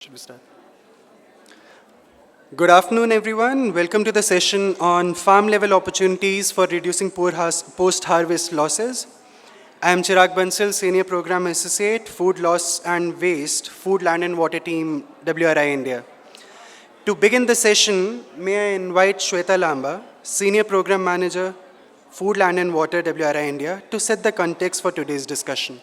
Should we start? Good afternoon, everyone. Welcome to the session on farm-level opportunities for reducing post-harvest losses. I am Chirag Bansal, Senior Program Associate, Food Loss and Waste, Food, Land and Water Team, WRI India. To begin the session, may I invite Shweta Lamba, Senior Program Manager, Food, Land and Water, WRI India, to set the context for today's discussion.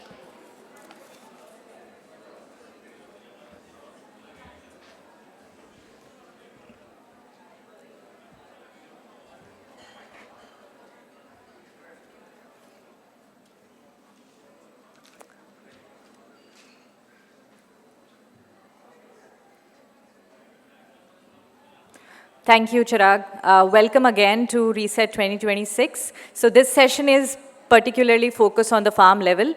Thank you, Chirag. Welcome again to Reset 2026. So this session is particularly focused on the farm level.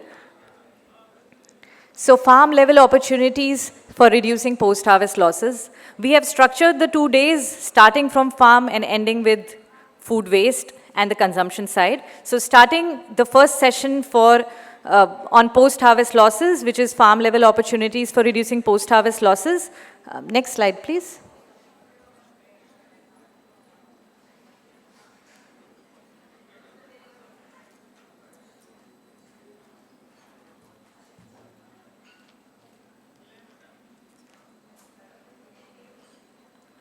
So farm level opportunities for reducing post-harvest losses. We have structured the 2 days starting from farm and ending with food waste and the consumption side. So starting the first session on post-harvest losses, which is farm level opportunities for reducing post-harvest losses. Next slide, please.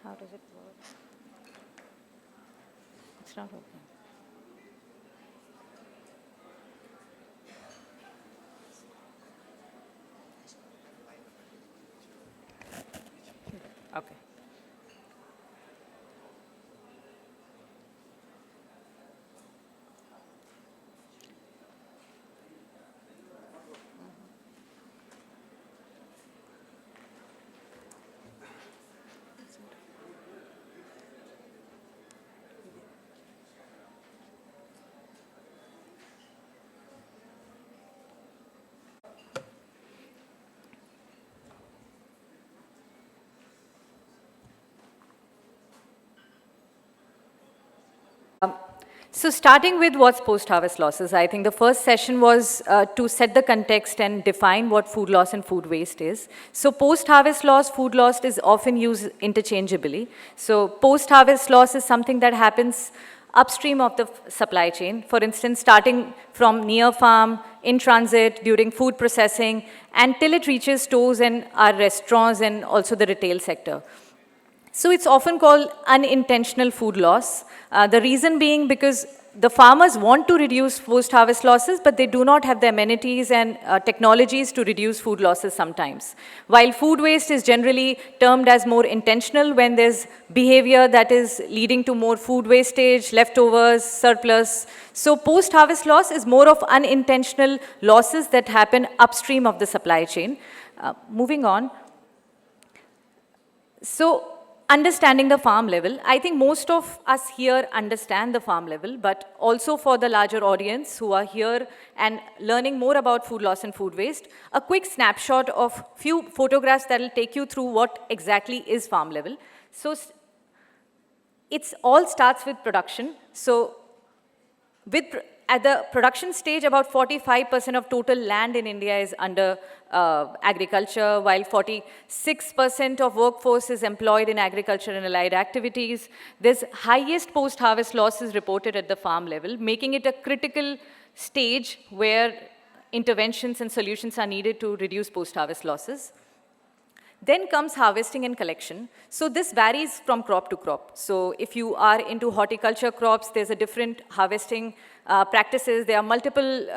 How does it work? It's not working. Okay. So starting with what's post-harvest losses, I think the first session was to set the context and define what food loss and food waste is. So post-harvest loss, food loss is often used interchangeably. So post-harvest loss is something that happens upstream of the supply chain. For instance, starting from near farm, in transit, during food processing, until it reaches stores and our restaurants and also the retail sector. So it's often called unintentional food loss. The reason being because the farmers want to reduce post-harvest losses, but they do not have the amenities and technologies to reduce food losses sometimes. While food waste is generally termed as more intentional when there's behavior that is leading to more food wastage, leftovers, surplus. So post-harvest loss is more of unintentional losses that happen upstream of the supply chain. Moving on. So, understanding the farm level, I think most of us here understand the farm level, but also for the larger audience who are here and learning more about food loss and food waste, a quick snapshot of few photographs that will take you through what exactly is farm level. So it all starts with production. So at the production stage, about 45% of total land in India is under agriculture, while 46% of workforce is employed in agriculture and allied activities. There's highest post-harvest losses reported at the farm level, making it a critical stage where interventions and solutions are needed to reduce post-harvest losses. Then comes harvesting and collection. So this varies from crop to crop. So if you are into horticulture crops, there's a different harvesting practices. There are multiple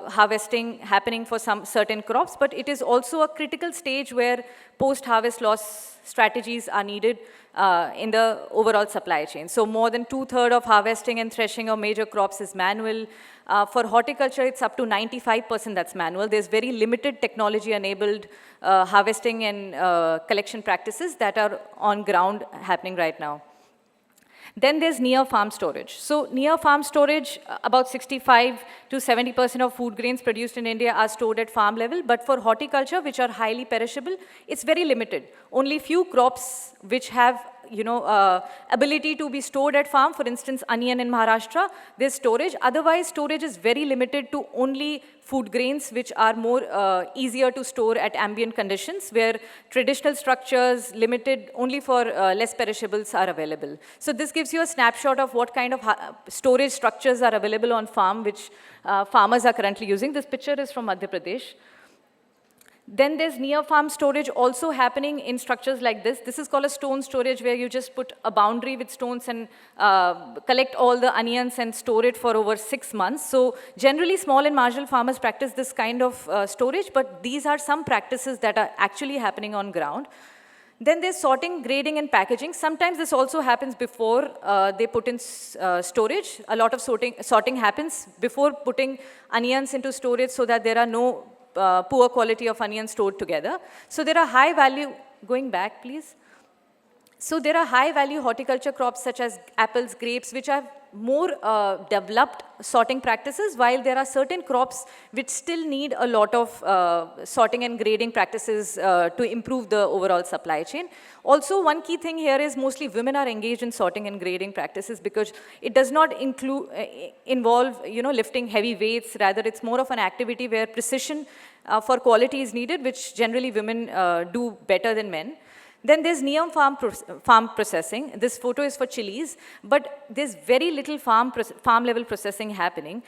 harvesting happening for some certain crops, but it is also a critical stage where post-harvest loss strategies are needed in the overall supply chain. So more than 2/3 of harvesting and threshing of major crops is manual. For horticulture, it's up to 95% that's manual. There's very limited technology-enabled harvesting and collection practices that are on ground happening right now. Then there's near farm storage. So near farm storage, about 65 to 70% of food grains produced in India are stored at farm level, but for horticulture, which are highly perishable, it's very limited. Only few crops which have ability to be stored at farm. For instance, onion in Maharashtra, there's storage. Otherwise, storage is very limited to only food grains, which are more easier to store at ambient conditions, where traditional structures limited only for less perishables are available. So this gives you a snapshot of what kind of storage structures are available on farm, which farmers are currently using. This picture is from Madhya Pradesh. Then there's near-farm storage also happening in structures like this. This is called a stone storage, where you just put a boundary with stones and collect all the onions and store it for over 6 months. So generally, small and marginal farmers practice this kind of storage, but these are some practices that are actually happening on ground. Then there's sorting, grading, and packaging. Sometimes this also happens before they put in storage. A lot of sorting happens before putting onions into storage, so that there are no poor quality of onions stored together. So there are high value, going back please. So there are high value horticulture crops such as apples, grapes, which have more developed sorting practices, while there are certain crops which still need a lot of sorting and grading practices to improve the overall supply chain. Also, one key thing here is mostly women are engaged in sorting and grading practices, because it does not involve lifting heavy weights. Rather, it's more of an activity where precision for quality is needed, which generally women do better than men. Then there's farm processing. This photo is for chilies, but there's very little farm level processing happening.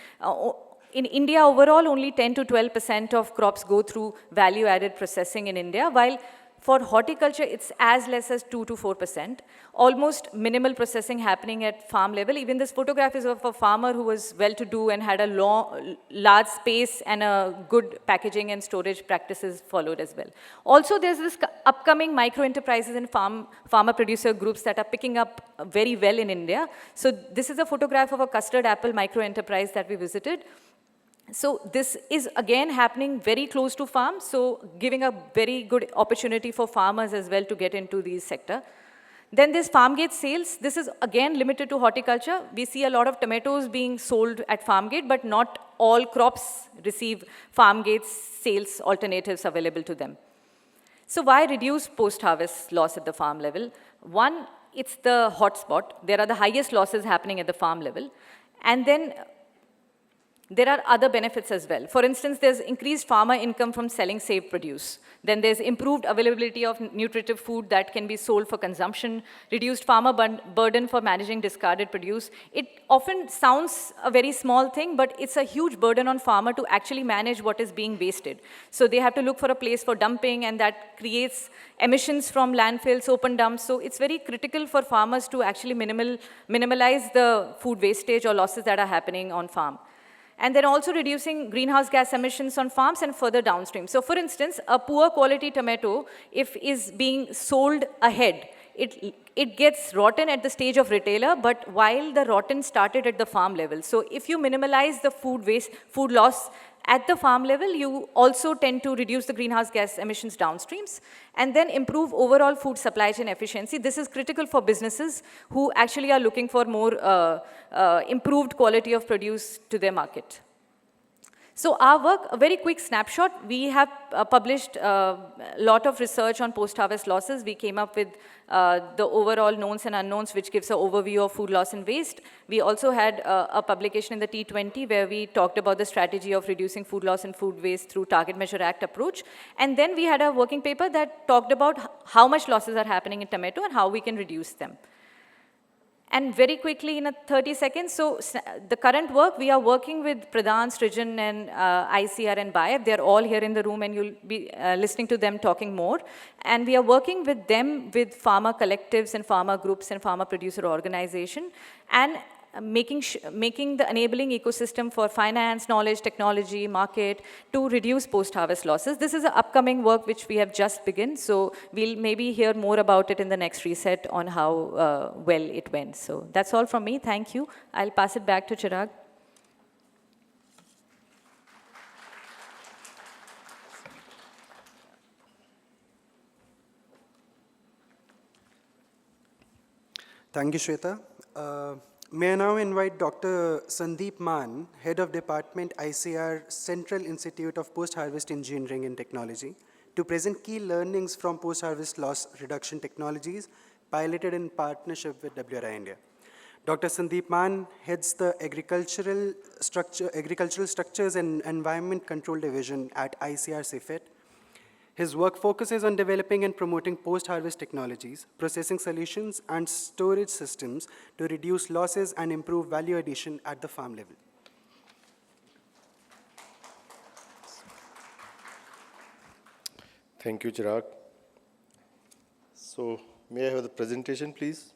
In India overall, only 10 to 12% of crops go through value added processing in India, while for horticulture, it's as less as 2 to 4%. Almost minimal processing happening at farm level. Even this photograph is of a farmer who was well-to-do and had a large space and a good packaging and storage practices followed as well. Also, there's this upcoming micro-enterprises and farmer producer groups that are picking up very well in India. So this is a photograph of a custard apple micro-enterprise that we visited. So this is again happening very close to farms, so giving a very good opportunity for farmers as well to get into these sector. Then there's farm gate sales. This is again limited to horticulture. We see a lot of tomatoes being sold at farm gate, but not all crops receive farm gate sales alternatives available to them. So why reduce post-harvest loss at the farm level? One, it's the hotspot. There are the highest losses happening at the farm level. And then there are other benefits as well. For instance, there's increased farmer income from selling saved produce. Then there's improved availability of nutritive food that can be sold for consumption, reduced farmer burden for managing discarded produce. It often sounds a very small thing, but it's a huge burden on farmer to actually manage what is being wasted. So they have to look for a place for dumping, and that creates emissions from landfills, open dumps. So it's very critical for farmers to actually minimalize the food wastage or losses that are happening on farm. And then also reducing greenhouse gas emissions on farms and further downstream. So for instance, a poor quality tomato, if is being sold ahead, it gets rotten at the stage of retailer, but while the rotten started at the farm level. So if you minimalize the food loss at the farm level, you also tend to reduce the greenhouse gas emissions downstreams and then improve overall food supply chain efficiency. This is critical for businesses who actually are looking for more improved quality of produce to their market. So our work, a very quick snapshot, we have published a lot of research on post-harvest losses. We came up with the overall knowns and unknowns, which gives an overview of food loss and waste. We also had a publication in the T20 where we talked about the strategy of reducing food loss and food waste through Target Measure Act approach. And then we had a working paper that talked about how much losses are happening in tomato and how we can reduce them. And very quickly, in 30 seconds, so the current work, we are working with Pradhan, Srijan, and ICR and Bayev. They're all here in the room, and you'll be listening to them talking more. And we are working with them with farmer collectives and farmer groups and farmer producer organization, and making the enabling ecosystem for finance, knowledge, technology, market to reduce post-harvest losses. This is an upcoming work which we have just begun, so we'll maybe hear more about it in the next reset on how well it went. So that's all from me. Thank you. I'll pass it back to Chirag. Thank you, Shweta. May I now invite Dr. Sandeep Maan, Head of Department ICR, Central Institute of Post-Harvest Engineering and Technology, to present key learnings from post-harvest loss reduction technologies piloted in partnership with WRI India. Dr. Sandeep Mann heads the Agricultural Structures and Environment Control Division at ICR CIFIT. His work focuses on developing and promoting post-harvest technologies, processing solutions, and storage systems to reduce losses and improve value addition at the farm level. Thank you, Chirag. So, may I have the presentation, please?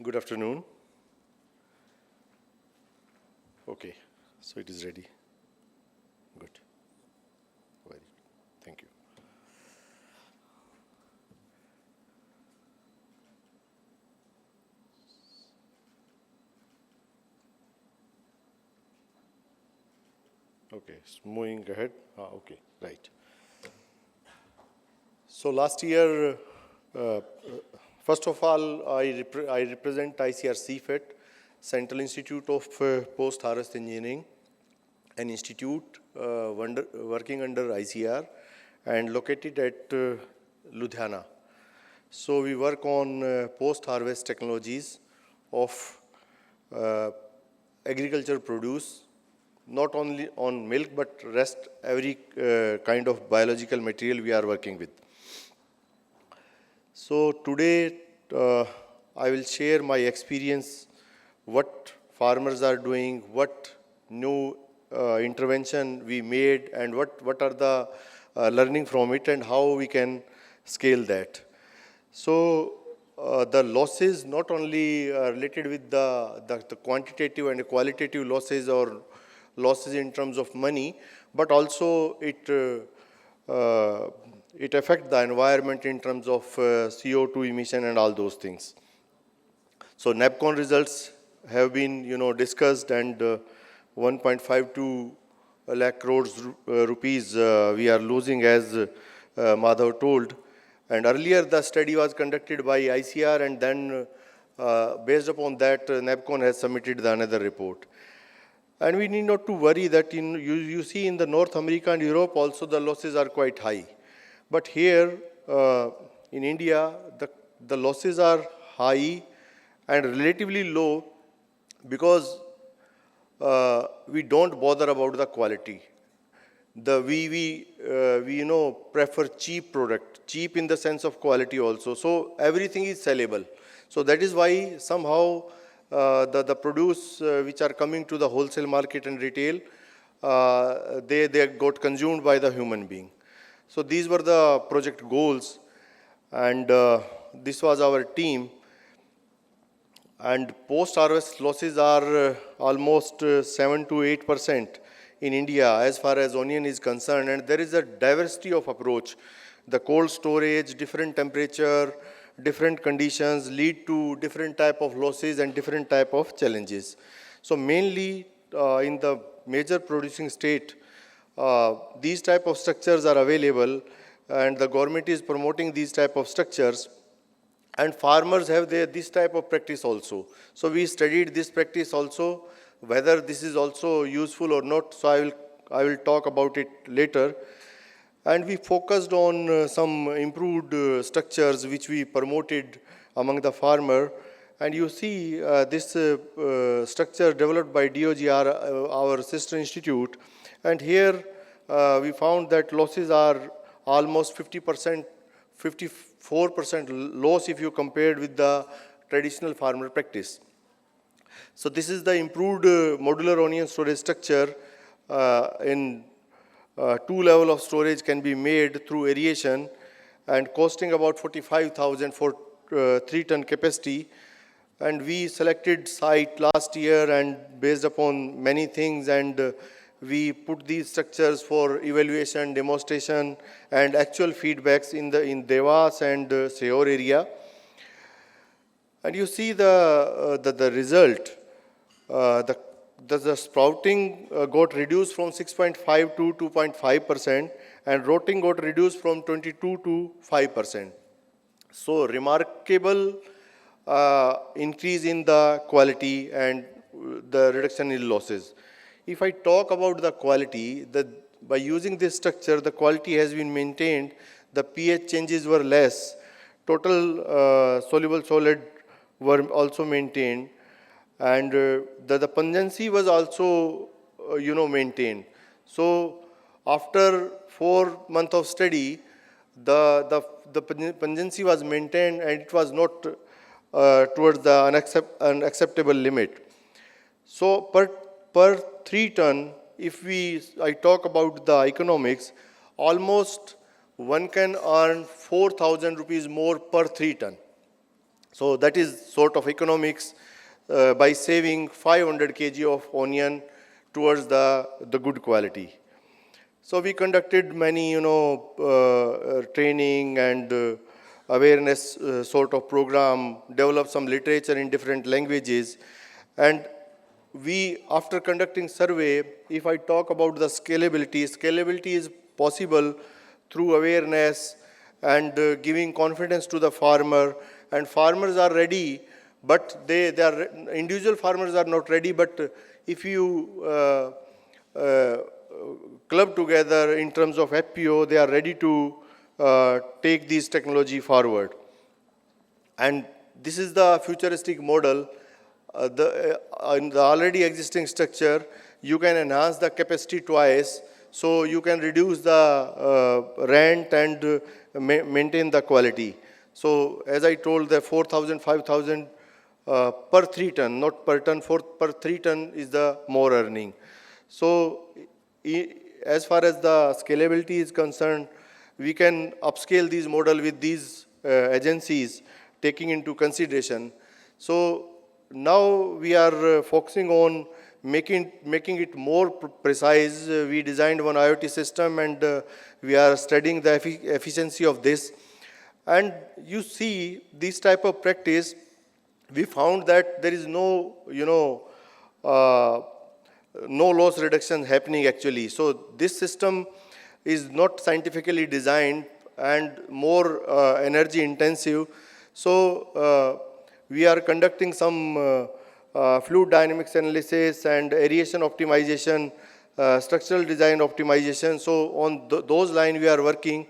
Good afternoon. Okay, so it is ready. Good. Very good. Thank you. Okay, it's moving ahead. Okay, right. So last year, first of all, I represent ICR CFET, Central Institute of Post-Harvest Engineering, an institute working under ICR and located at Ludhiana. So we work on post-harvest technologies of agriculture produce, not only on milk, but rest every kind of biological material we are working with. So today, I will share my experience, what farmers are doing, what new intervention we made, and what are the learning from it, and how we can scale that. So the losses not only related with the quantitative and qualitative losses or losses in terms of money, but also it affects the environment in terms of CO2 emission and all those things. So NAPCON results have been discussed, and 1.52 lakh crores rupees we are losing, as Madhav told. And earlier the study was conducted by ICR, and then based upon that NAPCON has submitted another report. And we need not to worry that you see in the North America and Europe also the losses are quite high. But here in India, the losses are high and relatively low because we don't bother about the quality. We prefer cheap product, cheap in the sense of quality also. So everything is sellable. So that is why somehow the produce which are coming to the wholesale market and retail, they got consumed by the human being. So these were the project goals, and this was our team. And post-harvest losses are almost 7 to 8% in India as far as onion is concerned, and there is a diversity of approach. The cold storage, different temperature, different conditions lead to different type of losses and different type of challenges. So mainly in the major producing state, these type of structures are available, and the government is promoting these type of structures, and farmers have this type of practice also. So we studied this practice also, whether this is also useful or not. So I will talk about it later. And we focused on some improved structures which we promoted among the farmer. And you see this structure developed by DOGR, our sister institute. And here we found that losses are almost 50%, 54% loss if you compared with the traditional farmer practice. So this is the improved modular onion storage structure. In two level of storage can be made through aeration, and costing about 45,000 for 3-ton capacity. And we selected site last year, and based upon many things, and we put these structures for evaluation, demonstration, and actual feedbacks in Devas and Seor area. And you see the result. The sprouting got reduced from 6.5 to 2.5%, and rotting got reduced from 22 to 5%. So remarkable increase in the quality and the reduction in losses. If I talk about the quality, by using this structure, the quality has been maintained. the pH changes were less, total soluble solid were also maintained, and the pungency was also maintained. So after 4 months of study, the pungency was maintained, and it was not towards the unacceptable limit. So per 3 ton, if I talk about the economics, almost one can earn 4,000 rupees more per 3 ton. So that is sort of economics by saving 500 kg of onion towards the good quality. So we conducted many, training and awareness sort of program, developed some literature in different languages, and after conducting survey, if I talk about the scalability is possible through awareness and giving confidence to the farmer, and farmers are ready, but individual farmers are not ready, but if you club together in terms of FPO, they are ready to take this technology forward. And this is the futuristic model. In the already existing structure, you can enhance the capacity twice, so you can reduce the rent and maintain the quality. So as I told, the 4,000, 5,000 per 3 ton, not per ton, per 3 ton is the more earning. So as far as the scalability is concerned, we can upscale this model with these agencies taking into consideration. So now we are focusing on making it more precise. We designed one IoT system, and we are studying the efficiency of this. And you see, this type of practice, we found that there is no, no loss reduction happening actually. So this system is not scientifically designed and more energy intensive. So we are conducting some fluid dynamics analysis and aeration optimization, structural design optimization. So on those lines we are working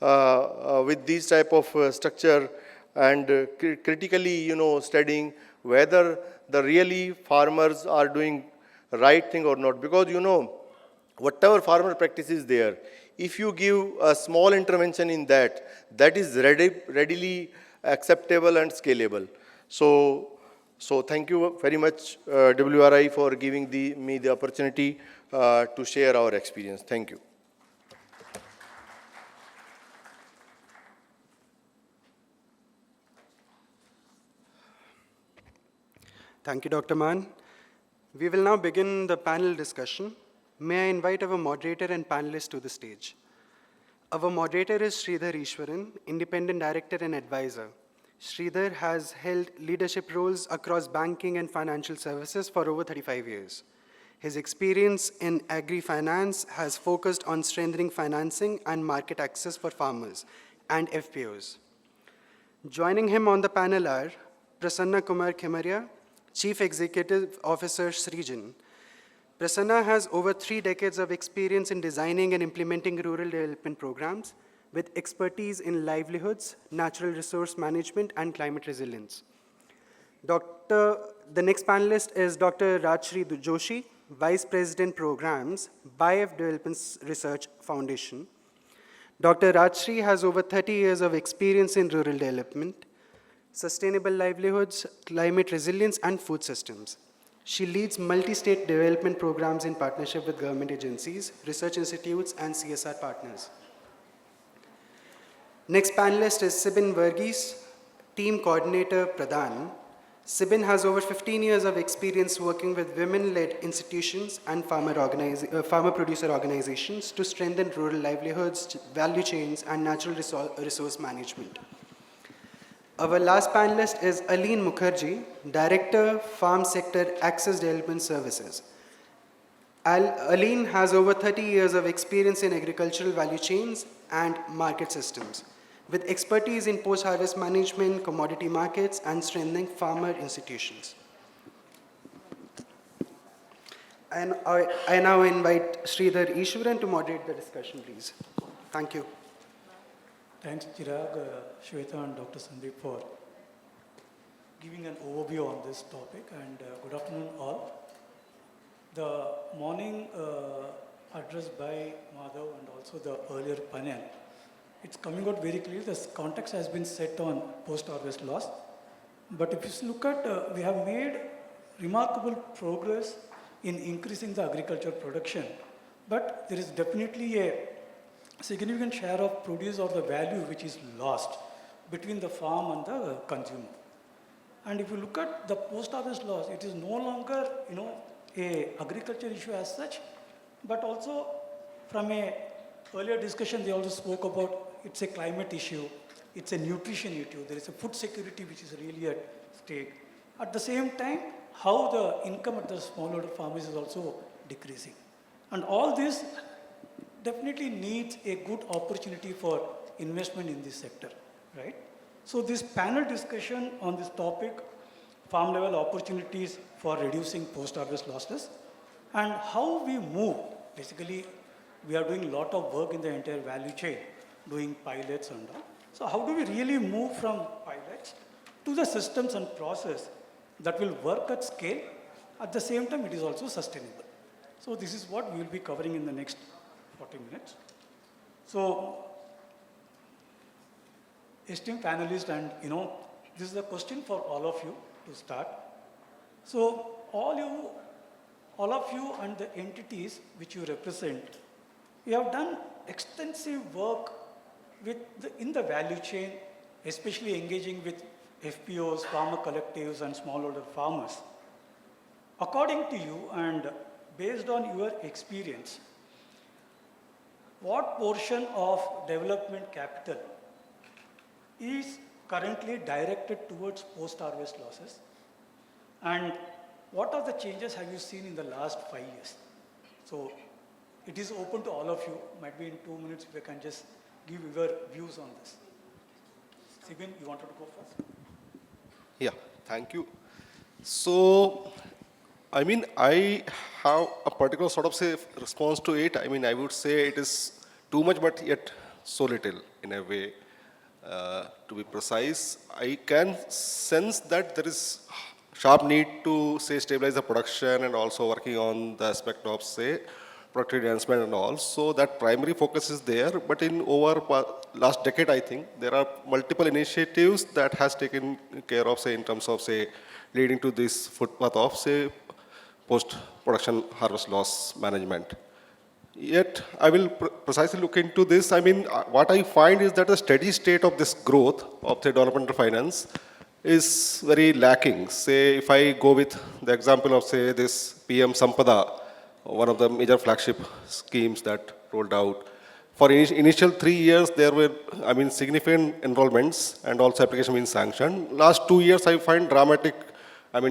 with these type of structure, and critically, studying whether the really farmers are doing right thing or not. Because, whatever farmer practice is there, if you give a small intervention in that is readily acceptable and scalable. So thank you very much, WRI, for giving me the opportunity to share our experience. Thank you. Thank you, Dr. Mann. We will now begin the panel discussion. May I invite our moderator and panelists to the stage. Our moderator is Sridhar Ishwaran, Independent Director and Advisor. Sridhar has held leadership roles across banking and financial services for over 35 years. His experience in agri-finance has focused on strengthening financing and market access for farmers and FPOs. Joining him on the panel are Prasanna Kumar Khimaria, Chief Executive Officer, Srijan. Prasanna has over 3 decades of experience in designing and implementing rural development programs with expertise in livelihoods, natural resource management, and climate resilience. The next panelist is Dr. Rajshri Joshi, Vice President Programs, BIF Development Research Foundation. Dr. Rajshri has over 30 years of experience in rural development, sustainable livelihoods, climate resilience, and food systems. She leads multi-state development programs in partnership with government agencies, research institutes, and CSR partners. Next panelist is Sibin Verghese, Team Coordinator Pradhan. Sibin has over 15 years of experience working with women-led institutions and farmer producer organizations to strengthen rural livelihoods, value chains, and natural resource management. Our last panelist is Aleen Mukherjee, Director, Farm Sector Access Development Services. Aleen has over 30 years of experience in agricultural value chains and market systems, with expertise in post-harvest management, commodity markets, and strengthening farmer institutions. And I now invite Sridhar Ishwaran to moderate the discussion, please. Thank you. Thanks, Chirag, Shweta, and Dr. Sandeep for giving an overview on this topic. And good afternoon, all. The morning address by Madhav and also the earlier panel, it's coming out very clear. The context has been set on post-harvest loss. But if you look at, we have made remarkable progress in increasing the agriculture production. But there is definitely a significant share of produce or the value which is lost between the farm and the consumer. And if you look at the post-harvest loss, it is no longer, a agriculture issue as such, but also from a earlier discussion, they also spoke about it's a climate issue, it's a nutrition issue, there is a food security which is really at stake. At the same time, how the income at the smallholder farmers is also decreasing. And all this definitely needs a good opportunity for investment in this sector, right? So this panel discussion on this topic, farm level opportunities for reducing post-harvest losses, and how we move. Basically, we are doing a lot of work in the entire value chain, doing pilots and all. So how do we really move from pilots to the systems and process that will work at scale? At the same time, it is also sustainable. So this is what we will be covering in the next 40 minutes. So, esteemed panelists, and this is a question for all of you to start. So, all of you and the entities which you represent, you have done extensive work in the value chain, especially engaging with FPOs, farmer collectives, and smallholder farmers. According to you, and based on your experience, what portion of development capital is currently directed towards post-harvest losses? And what are the changes have you seen in the last 5 years? So it is open to all of you. Might be in 2 minutes if you can just give your views on this. Sibin, you wanted to go first? Yeah, thank you. So, I mean, I have a particular sort of say response to it. I mean, I would say it is too much, but yet so little in a way. To be precise, I can sense that there is sharp need to say stabilize the production and also working on the aspect of say productivity enhancement and all. So that primary focus is there. But in over last decade, I think there are multiple initiatives that has taken care of say in terms of say leading to this footpath of say post-production harvest loss management. Yet, I will precisely look into this. I mean, what I find is that the steady state of this growth of the developmental finance is very lacking. Say, if I go with the example of, say, this PM Sampada, one of the major flagship schemes that rolled out. For initial 3 years, there were, I mean, significant enrollments and also application being sanctioned. Last 2 years, I find dramatic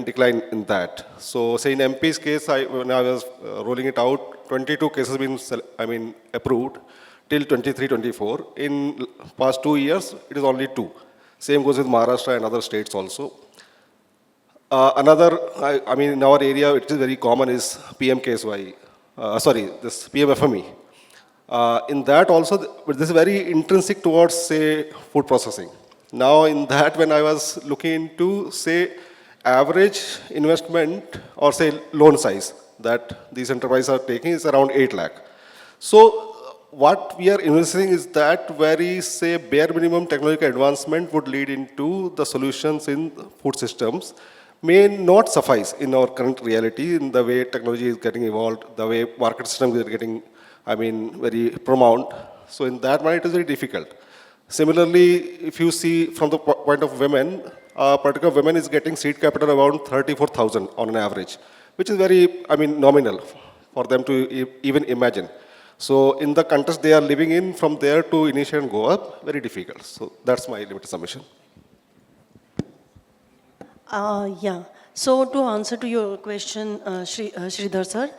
decline in that. So, say in MP's case, when I was rolling it out, 22 cases been, approved till 23, 24. In past 2 years, it is only 2. Same goes with Maharashtra and other states also. In our area, it is very common is PMKSY, this PMFME. In that also, this is very intrinsic towards, say, food processing. Now, in that, when I was looking into, say, average investment or say loan size that these enterprises are taking is around 8 lakh. So what we are investing is that very say bare minimum technological advancement would lead into the solutions in food systems may not suffice in our current reality in the way technology is getting evolved, the way market systems are getting, very paramount. So in that manner, it is very difficult. Similarly, if you see from the point of women, a particular woman is getting seed capital around 34,000 on an average, which is very, nominal for them to even imagine. So in the context they are living in, from there to initiate and go up, very difficult. So that's my limited submission. Yeah. So to answer to your question, Sridhar sir,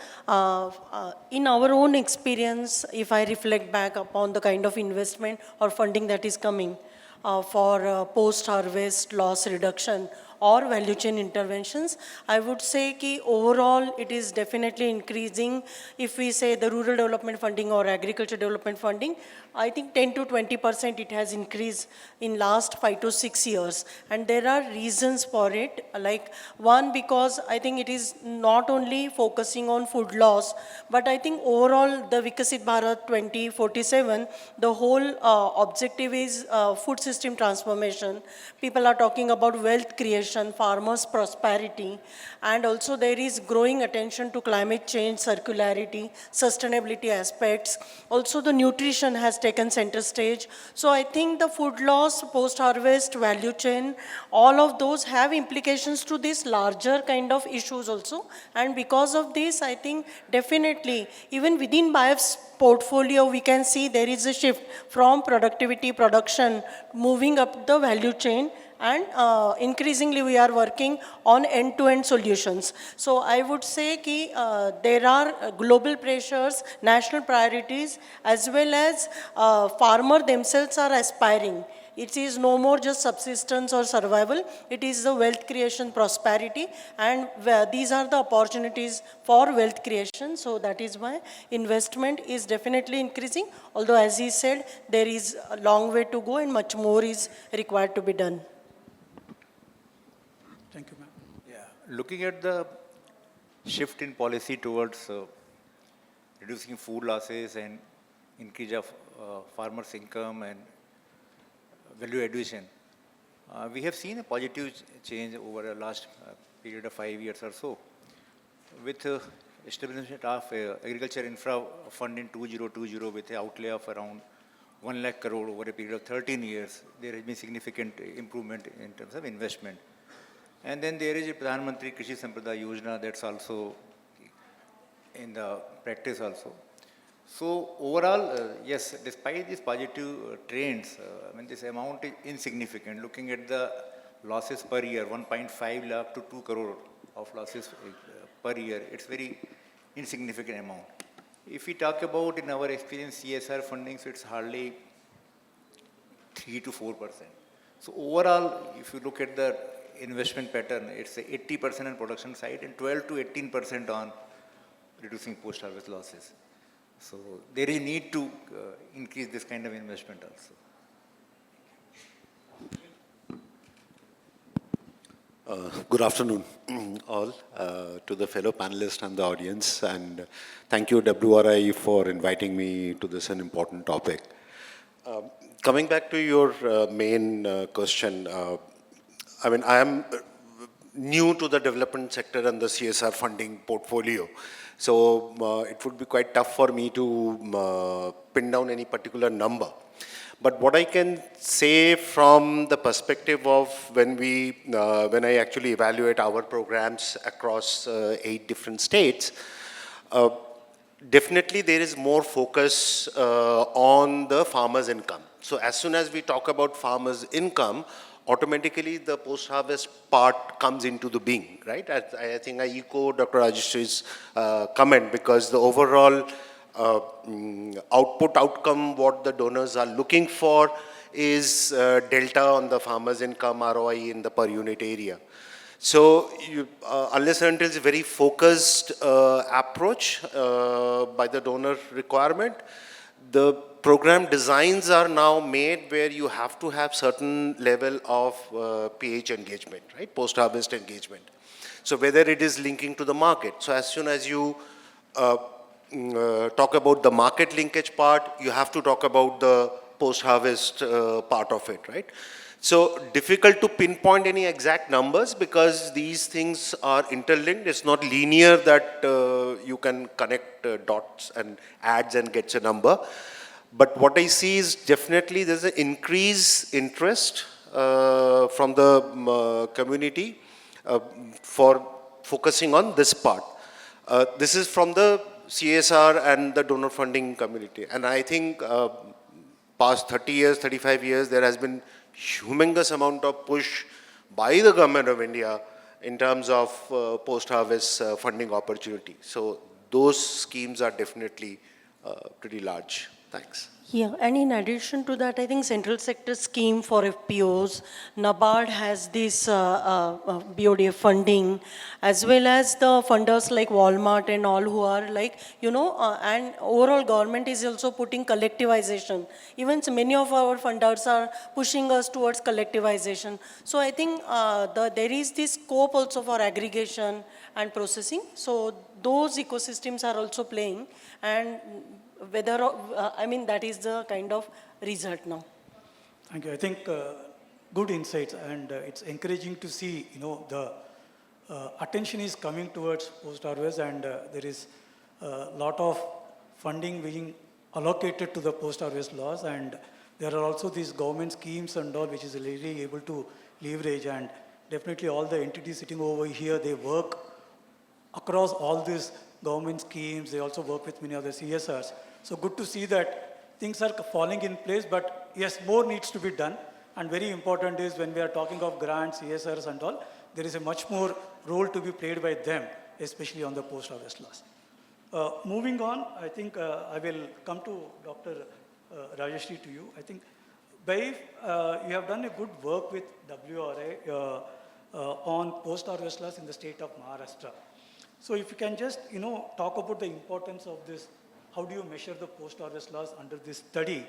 in our own experience, if I reflect back upon the kind of investment or funding that is coming for post-harvest loss reduction or value chain interventions. I would say ki overall it is definitely increasing. If we say the rural development funding or agriculture development funding, I think 10 to 20% it has increased in last 5 to 6 years. And there are reasons for it. Like one, because I think it is not only focusing on food loss, but I think overall the Vikasit Bharat 2047, the whole objective is food system transformation. People are talking about wealth creation, farmers' prosperity, and also there is growing attention to climate change, circularity, sustainability aspects. Also the nutrition has taken center stage. So I think the food loss, post-harvest, value chain, all of those have implications to this larger kind of issues also. And because of this, I think definitely, even within BIOF's portfolio, we can see there is a shift from productivity, production, moving up the value chain, and increasingly we are working on end-to-end solutions. So I would say ki, there are global pressures, national priorities, as well as farmers themselves are aspiring. It is no more just subsistence or survival, it is the wealth creation, prosperity, and these are the opportunities for wealth creation. So that is why investment is definitely increasing, although as he said, there is a long way to go and much more is required to be done. Thank you, ma'am. Yeah, looking at the shift in policy towards reducing food losses and increase of farmers' income and value addition, we have seen a positive change over the last period of 5 years or so. With establishment of agriculture infra fund in 2020 with an outlay of around 1 lakh crore over a period of 13 years, there has been significant improvement in terms of investment. And then there is a Pradhan Mantri Krishi Sampada Yojana that's also in the practice also. So overall, yes, despite these positive trends, I mean this amount is insignificant. Looking at the losses per year, 1.5 lakh to 2 crore of losses per year, it's very insignificant amount. If we talk about in our experience CSR funding, so it's hardly 3 to 4%. So overall, if you look at the investment pattern, it's 80% on production side and 12 to 18% on reducing post-harvest losses. So there is a need to increase this kind of investment also. Good afternoon, all, to the fellow panelists and the audience, and thank you, WRI, for inviting me to this an important topic. Coming back to your main question, I mean, I am new to the development sector and the CSR funding portfolio, so it would be quite tough for me to pin down any particular number. But what I can say from the perspective of when I actually evaluate our programs across 8 different states, definitely there is more focus on the farmer's income. So as soon as we talk about farmer's income, automatically the post-harvest part comes into the being, right? I think I echo Dr. Rajeshri's comment, because the overall outcome, what the donors are looking for is delta on the farmer's income, ROI in the per unit area. So unless and until it's a very focused approach by the donor requirement, the program designs are now made where you have to have certain level of PH engagement, right? Post-harvest engagement. So whether it is linking to the market. So as soon as you talk about the market linkage part, you have to talk about the post-harvest part of it, right? So difficult to pinpoint any exact numbers because these things are interlinked. It's not linear that you can connect dots and adds and gets a number. But what I see is definitely there's an increased interest from the community for focusing on this part. This is from the CSR and the donor funding community. And I think past 30 years, 35 years, there has been humongous amount of push by the government of India in terms of post-harvest funding opportunity. So those schemes are definitely pretty large. Thanks. Yeah, and in addition to that, I think central sector scheme for FPOs, NABARD has this BODF funding, as well as the funders like Walmart and all who are like, and overall government is also putting collectivization. Even so many of our funders are pushing us towards collectivization. So I think there is this scope also for aggregation and processing. So those ecosystems are also playing, and whether, that is the kind of result now. Thank you. I think good insights, and it's encouraging to see, the attention is coming towards post-harvest, and there is a lot of funding being allocated to the post-harvest loss, and there are also these government schemes and all which is really able to leverage, and definitely all the entities sitting over here, they work across all these government schemes. They also work with many other CSRs. So good to see that things are falling in place, but yes, more needs to be done. And very important is when we are talking of grants, CSRs and all, there is a much more role to be played by them, especially on the post-harvest loss. Moving on, I think I will come to Dr. Rajeshri, to you. I think, Baif, you have done a good work with WRA on post-harvest loss in the state of Maharashtra. So if you can just, talk about the importance of this, how do you measure the post-harvest loss under this study,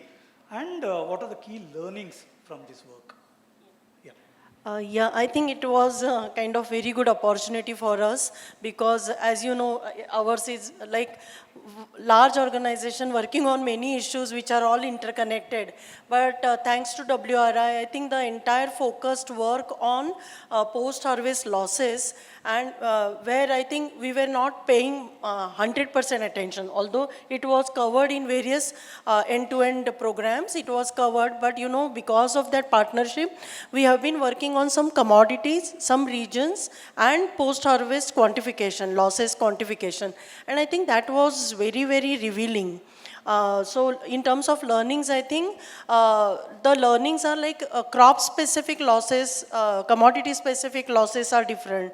and what are the key learnings from this work? Yeah, I think it was a kind of very good opportunity for us because, as you know, ours is like large organization working on many issues which are all interconnected. But thanks to WRI, I think the entire focused work on post-harvest losses, and where I think we were not paying 100% attention, although it was covered in various end-to-end programs, it was covered, but because of that partnership, we have been working on some commodities, some regions, and post-harvest quantification, losses quantification. And I think that was very, very revealing. So in terms of learnings, I think the learnings are like crop-specific losses, commodity-specific losses are different,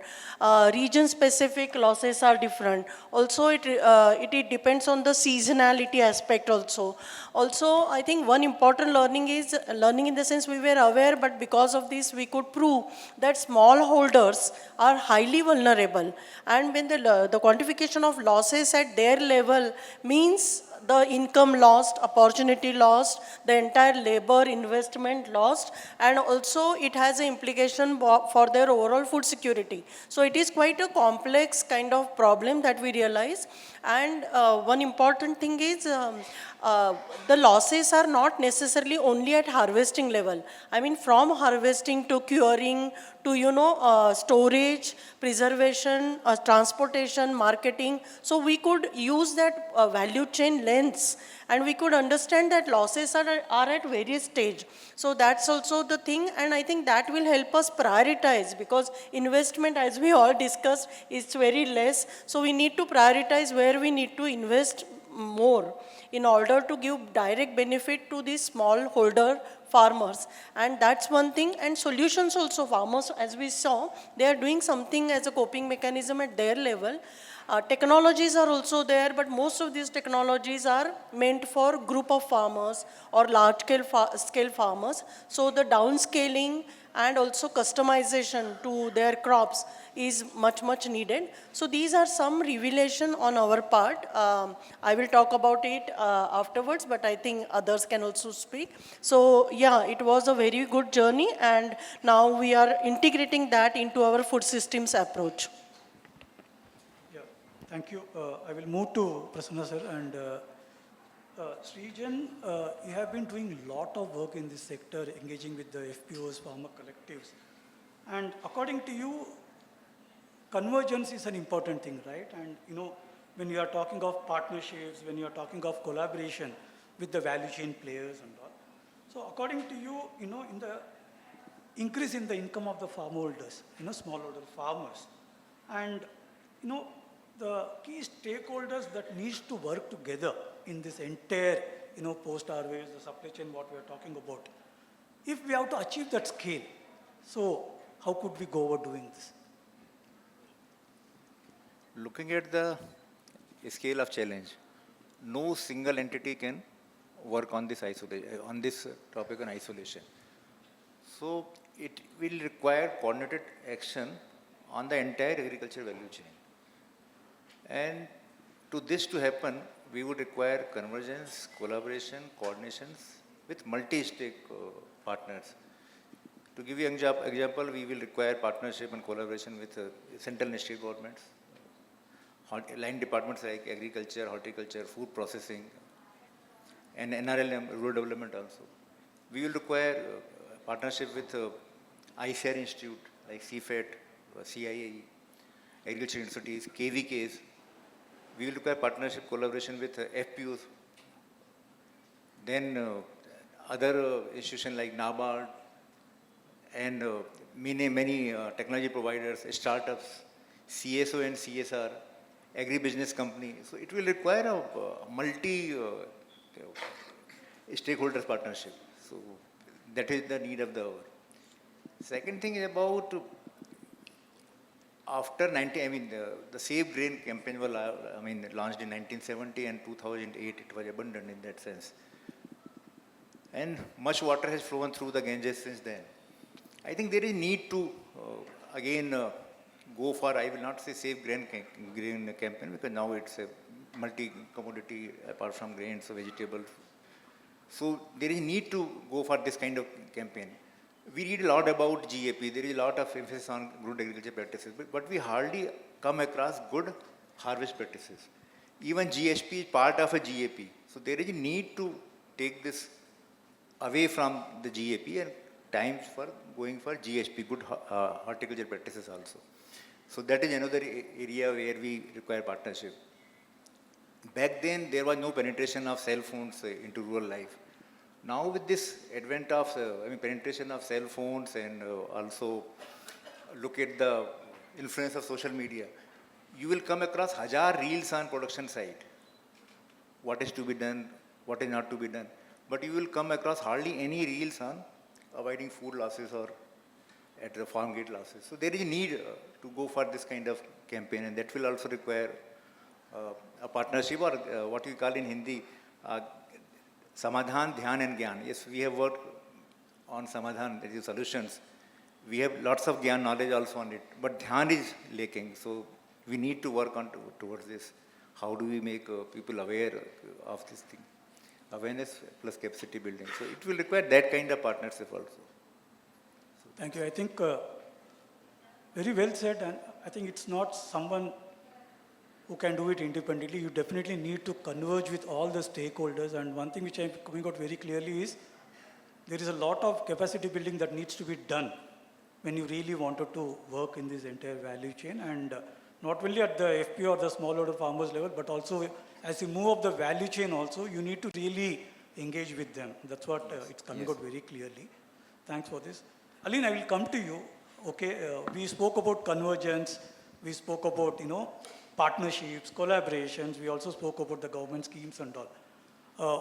region-specific losses are different. Also, it depends on the seasonality aspect also. Also, I think one important learning is learning in the sense we were aware, but because of this, we could prove that smallholders are highly vulnerable. And when the quantification of losses at their level means the income lost, opportunity lost, the entire labor investment lost, and also it has an implication for their overall food security. So it is quite a complex kind of problem that we realize. And one important thing is the losses are not necessarily only at harvesting level. I mean, from harvesting to curing to storage, preservation, transportation, marketing. So we could use that value chain lens, and we could understand that losses are at various stage. So that's also the thing, and I think that will help us prioritize, because investment, as we all discussed, is very less. So we need to prioritize where we need to invest more in order to give direct benefit to these smallholder farmers. And that's one thing. And solutions also, farmers, as we saw, they are doing something as a coping mechanism at their level. Technologies are also there, but most of these technologies are meant for group of farmers or large scale farmers. So the downscaling and also customization to their crops is much needed. So these are some revelation on our part. I will talk about it afterwards, but I think others can also speak. So yeah, it was a very good journey, and now we are integrating that into our food systems approach. Thank you. I will move to Prasanna sir, and Srijan, you have been doing a lot of work in this sector, engaging with the FPOs, farmer collectives. And according to you, convergence is an important thing, right? And when you are talking of partnerships, when you are talking of collaboration with the value chain players and all. So according to you, in the increase in the income of the farmholders, smallholder farmers, and the key stakeholders that needs to work together in this entire, post-harvest, the supply chain, what we are talking about. If we have to achieve that scale, so how could we go about doing this? Looking at the scale of challenge, no single entity can work on this on this topic on isolation. So it will require coordinated action on the entire agriculture value chain. And to this to happen, we would require convergence, collaboration, coordinations with multi-stake partners. To give you an example, we will require partnership and collaboration with central and state governments, line departments like agriculture, horticulture, food processing, and NRLM, rural development also. We will require partnership with ICR Institute like CFET, CIAE, agriculture universities, KVKs. We will require partnership collaboration with FPOs. Then other institutions like NABARD and many technology providers, startups, CSO and CSR, agribusiness company. So it will require a multi-stakeholders partnership. So that is the need of the hour. Second thing is about after 90, I mean, the Save Grain campaign was, launched in 1970 and 2008, it was abandoned in that sense. And much water has flown through the Ganges since then. I think there is need to, again, go for, I will not say Save Grain campaign, because now it's a multi-commodity apart from grains, so vegetables. So there is need to go for this kind of campaign. We read a lot about GAP. There is a lot of emphasis on good agriculture practices, but we hardly come across good harvest practices. Even GSP is part of a GAP. So there is a need to take this away from the GAP and times for going for GSP, good horticulture practices also. So that is another area where we require partnership. Back then, there was no penetration of cell phones into rural life. Now with this advent of, penetration of cell phones and also look at the influence of social media, you will come across hazar reels on production site. What is to be done, what is not to be done. But you will come across hardly any reels on avoiding food losses or at the farm gate losses. So there is a need to go for this kind of campaign, and that will also require a partnership, or what we call in Hindi, Samadhan, Dhyan and Gyan. Yes, we have worked on Samadhan, that is solutions. We have lots of Gyan knowledge also on it, but Dhyan is lacking. So we need to work on towards this. How do we make people aware of this thing? Awareness plus capacity building. So it will require that kind of partnership also. Thank you. I think very well said, and I think it's not someone who can do it independently. You definitely need to converge with all the stakeholders, and one thing which I'm coming out very clearly is there is a lot of capacity building that needs to be done when you really wanted to work in this entire value chain, and not only at the FPO or the smallholder farmers level, but also as you move up the value chain also, you need to really engage with them. That's what it's coming out very clearly. Thanks for this. Aline, I will come to you. Okay, we spoke about convergence, we spoke about, partnerships, collaborations, we also spoke about the government schemes and all.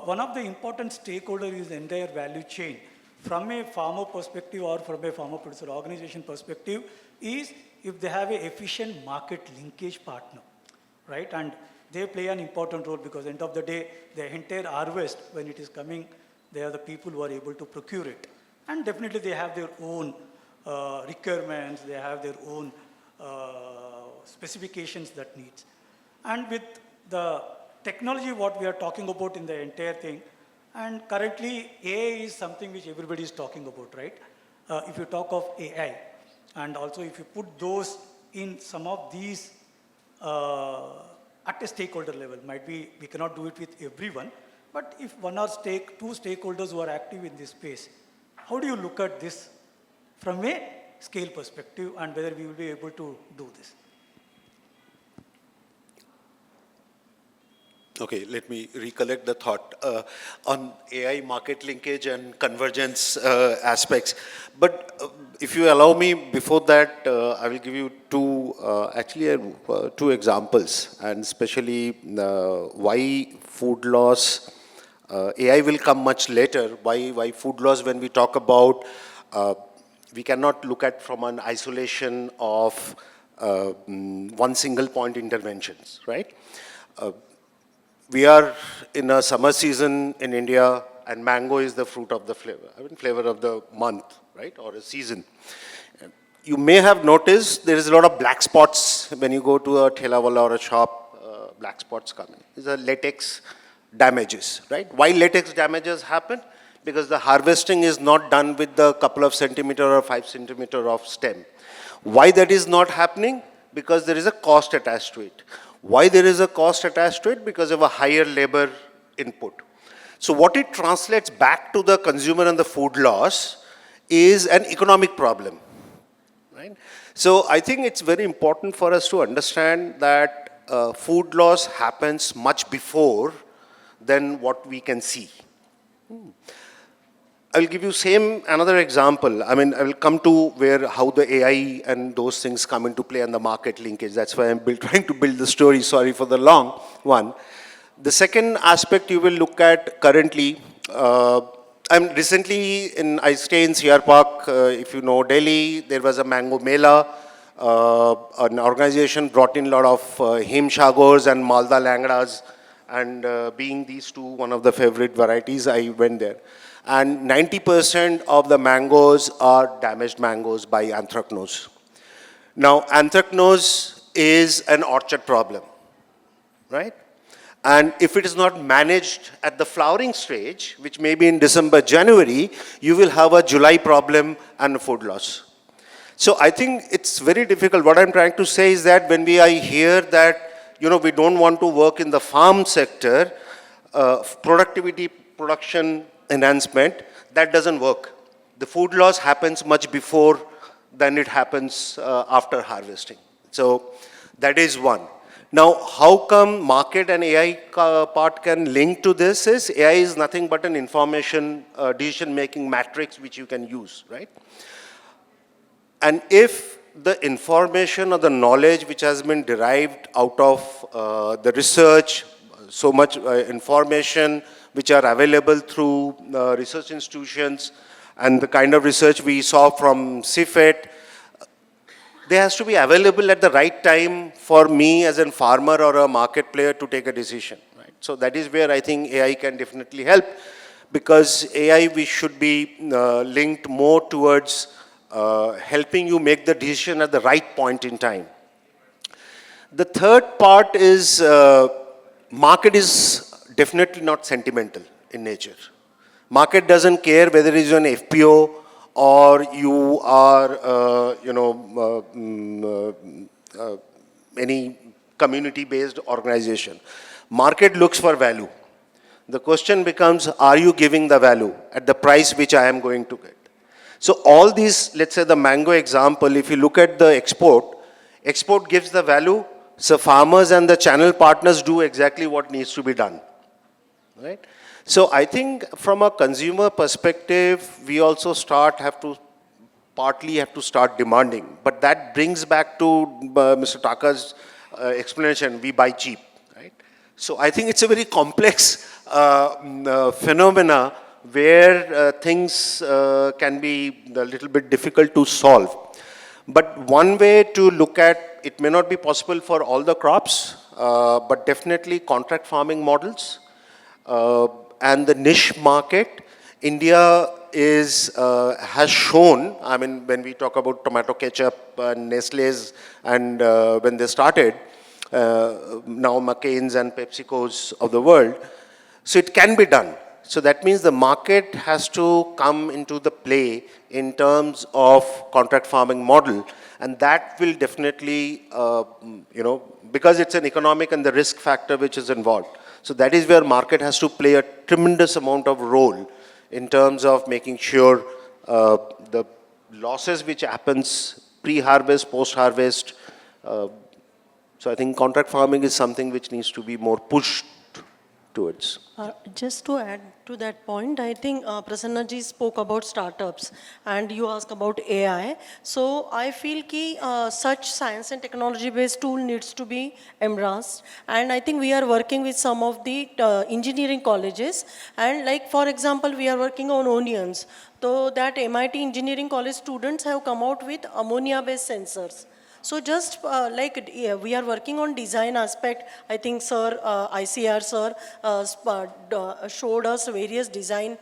One of the important stakeholders is the entire value chain. From a farmer perspective or from a farmer producer organization perspective is if they have an efficient market linkage partner, right? And they play an important role because end of the day, the entire harvest, when it is coming, they are the people who are able to procure it. And definitely they have their own requirements, they have their own specifications that needs. And with the technology what we are talking about in the entire thing, and currently AI is something which everybody is talking about, right? If you talk of AI, and also if you put those in some of these at a stakeholder level, might be we cannot do it with everyone, but if one or two stakeholders who are active in this space, how do you look at this from a scale perspective and whether we will be able to do this? Okay, let me recollect the thought on AI market linkage and convergence aspects. But if you allow me, before that, I will give you two examples, and especially why food loss. AI will come much later. Why food loss? When we talk about, we cannot look at from an isolation of one single point interventions, right? we are in a summer season in India, and mango is the fruit of the flavor, flavor of the month, right, or a season. You may have noticed there is a lot of black spots when you go to a thela wala or a shop, black spots coming. These are latex damages, right? Why latex damages happen? Because the harvesting is not done with the couple of centimeter or 5 centimeter of stem. Why that is not happening? Because there is a cost attached to it. Why there is a cost attached to it? Because of a higher labor input. So what it translates back to the consumer and the food loss is an economic problem. Right? So I think it's very important for us to understand that food loss happens much before than what we can see. I will give you another example. I will come to how the AI and those things come into play and the market linkage. That's why I'm trying to build the story. Sorry for the long one. The second aspect you will look at currently, I stay in CR Park. If you know Delhi, there was a mango mela. An organization brought in a lot of himshagors and malda langdas, and being these two one of the favorite varieties, I went there. And 90% of the mangoes are damaged mangoes by anthracnose. Now, anthracnose is an orchard problem, right? And if it is not managed at the flowering stage, which may be in December, January, you will have a July problem and a food loss. So I think it's very difficult. What I'm trying to say is that when I hear that, we don't want to work in the farm sector, production enhancement, that doesn't work. The food loss happens much before than it happens after harvesting. So that is one. Now, how come market and AI part can link to this is AI is nothing but an information decision-making matrix which you can use, right? And if the information or the knowledge which has been derived out of the research, so much information which are available through research institutions and the kind of research we saw from CFET, they has to be available at the right time for me as a farmer or a market player to take a decision. Right? So that is where I think AI can definitely help, because AI we should be linked more towards helping you make the decision at the right point in time. The third part is market is definitely not sentimental in nature. Market doesn't care whether it is an FPO or you are, any community-based organization. Market looks for value. The question becomes, are you giving the value at the price which I am going to get? So all these, let's say the mango example, if you look at the export gives the value, so farmers and the channel partners do exactly what needs to be done, right? So I think from a consumer perspective, we also partly have to start demanding. But that brings back to Mr. Taka's explanation, we buy cheap, right? So I think it's a very complex phenomena where things can be a little bit difficult to solve. But one way to look at, it may not be possible for all the crops, but definitely contract farming models, and the niche market. India has shown, when we talk about tomato ketchup and Nestle's and when they started, now McCain's and PepsiCo's of the world, so it can be done. So that means the market has to come into the play in terms of contract farming model, and that will definitely, because it's an economic and the risk factor which is involved. So that is where market has to play a tremendous amount of role in terms of making sure the losses which happens pre-harvest, post-harvest. So I think contract farming is something which needs to be more pushed towards. Just to add to that point, I think Prasanna ji spoke about startups and you asked about AI. So I feel ki such science and technology based tool needs to be embraced, and I think we are working with some of the engineering colleges, and like for example we are working on onions. So that MIT engineering college students have come out with ammonia based sensors. So just we are working on design aspect. I think sir, ICR sir showed us various design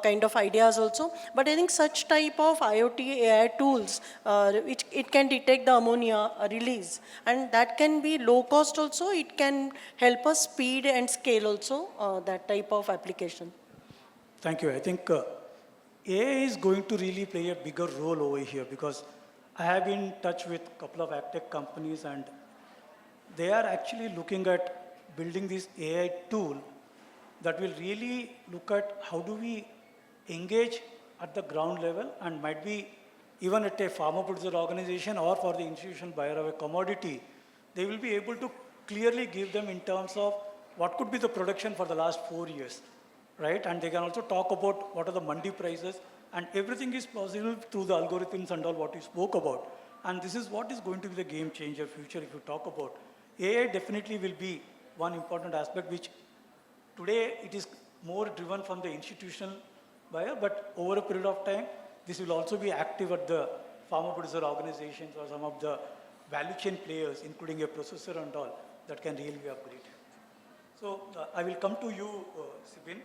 kind of ideas also. But I think such type of IoT AI tools, it can detect the ammonia release, and that can be low cost also. It can help us speed and scale also that type of application. Thank you. I think AI is going to really play a bigger role over here because I have been in touch with a couple of agtech companies and they are actually looking at building this AI tool that will really look at how do we engage at the ground level and might be even at a farmer producer organization or for the institutional buyer of a commodity, they will be able to clearly give them in terms of what could be the production for the last 4 years, right? And they can also talk about what are the mandi prices, and everything is possible through the algorithms and all what you spoke about. And this is what is going to be the game changer future if you talk about. AI definitely will be one important aspect which today it is more driven from the institutional buyer, but over a period of time, this will also be active at the farmer producer organizations or some of the value chain players, including a processor and all, that can really be upgraded. So I will come to you, Sibin.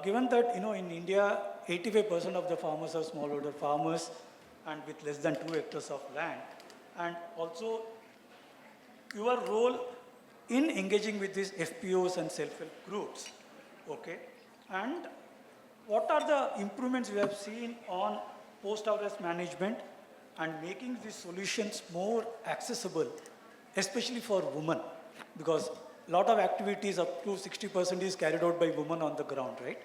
Given that, in India, 85% of the farmers are smallholder farmers and with less than 2 hectares of land, and also your role in engaging with these FPOs and self-help groups, okay? And what are the improvements you have seen on post-harvest management and making these solutions more accessible, especially for women? Because a lot of activities up to 60% is carried out by women on the ground, right?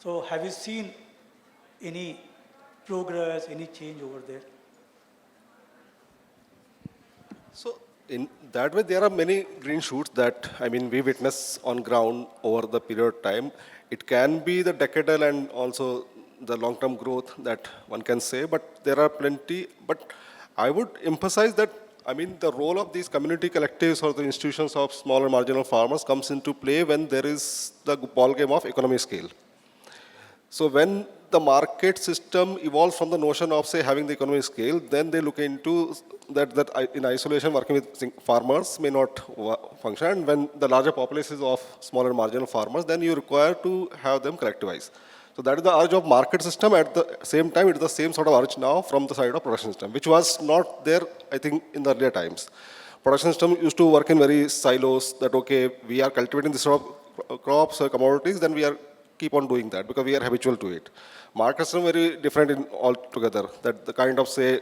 So have you seen any progress, any change over there? So in that way, there are many green shoots that, we witness on ground over the period of time. It can be the decadal and also the long-term growth that one can say, but there are plenty. But I would emphasize that, the role of these community collectives or the institutions of smaller marginal farmers comes into play when there is the ball game of economy scale. So when the market system evolves from the notion of, say, having the economy scale, then they look into that in isolation working with farmers may not function. And when the larger populations of smaller marginal farmers, then you require to have them collectivize. So that is the urge of market system. At the same time, it is the same sort of urge now from the side of production system, which was not there, I think, in the earlier times. Production system used to work in very silos that, okay, we are cultivating this sort of crops or commodities, then we are keep on doing that because we are habitual to it. Market system very different in altogether, that the kind of, say,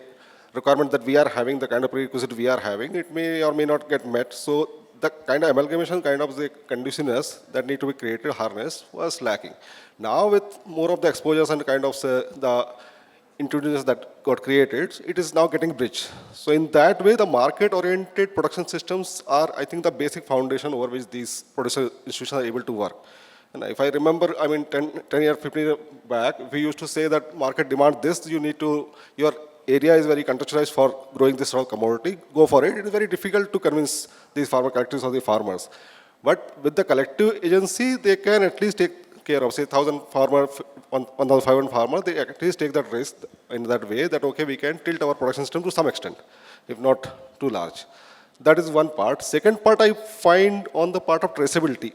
requirement that we are having, the kind of prerequisite we are having, it may or may not get met. So the kind of amalgamation, kind of the conduciveness that need to be created, harnessed, was lacking. Now with more of the exposures and kind of, say, the intuitiveness that got created, it is now getting bridged. So in that way, the market-oriented production systems are, I think, the basic foundation over which these producer institutions are able to work. And if I remember, 10 years, 15 years back, we used to say that market demand this, your area is very contextualized for growing this sort of commodity, go for it. It is very difficult to convince these farmer collectives or the farmers. But with the collective agency, they can at least take care of, say, 1,000 farmer, 1,500 farmers, they at least take that risk in that way that, okay, we can tilt our production system to some extent, if not too large. That is one part. Second part I find on the part of traceability.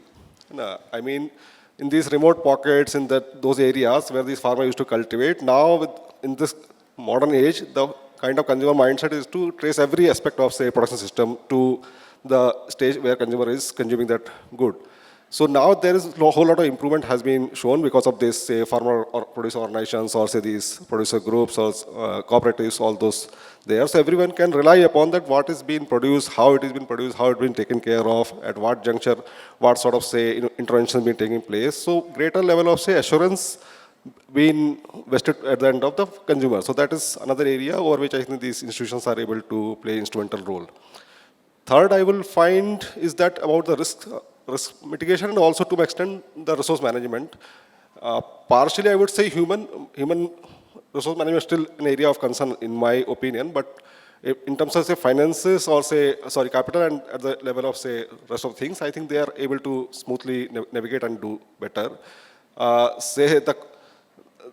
In these remote pockets, in those areas where these farmers used to cultivate, now in this modern age, the kind of consumer mindset is to trace every aspect of, say, production system to the stage where consumer is consuming that good. So now there is a whole lot of improvement has been shown because of this, say, farmer or producer organizations or, say, these producer groups or cooperatives, all those there. So everyone can rely upon that what is being produced, how it is being produced, how it is being taken care of, at what juncture, what sort of, say, intervention being taking place. So greater level of, say, assurance being vested at the end of the consumer. So that is another area over which I think these institutions are able to play instrumental role. Third, I will find is that about the risk mitigation and also to an extent the resource management. Partially, I would say human resource management is still an area of concern in my opinion, but in terms of, say, finances or, say, capital and at the level of, say, rest of things, I think they are able to smoothly navigate and do better. Say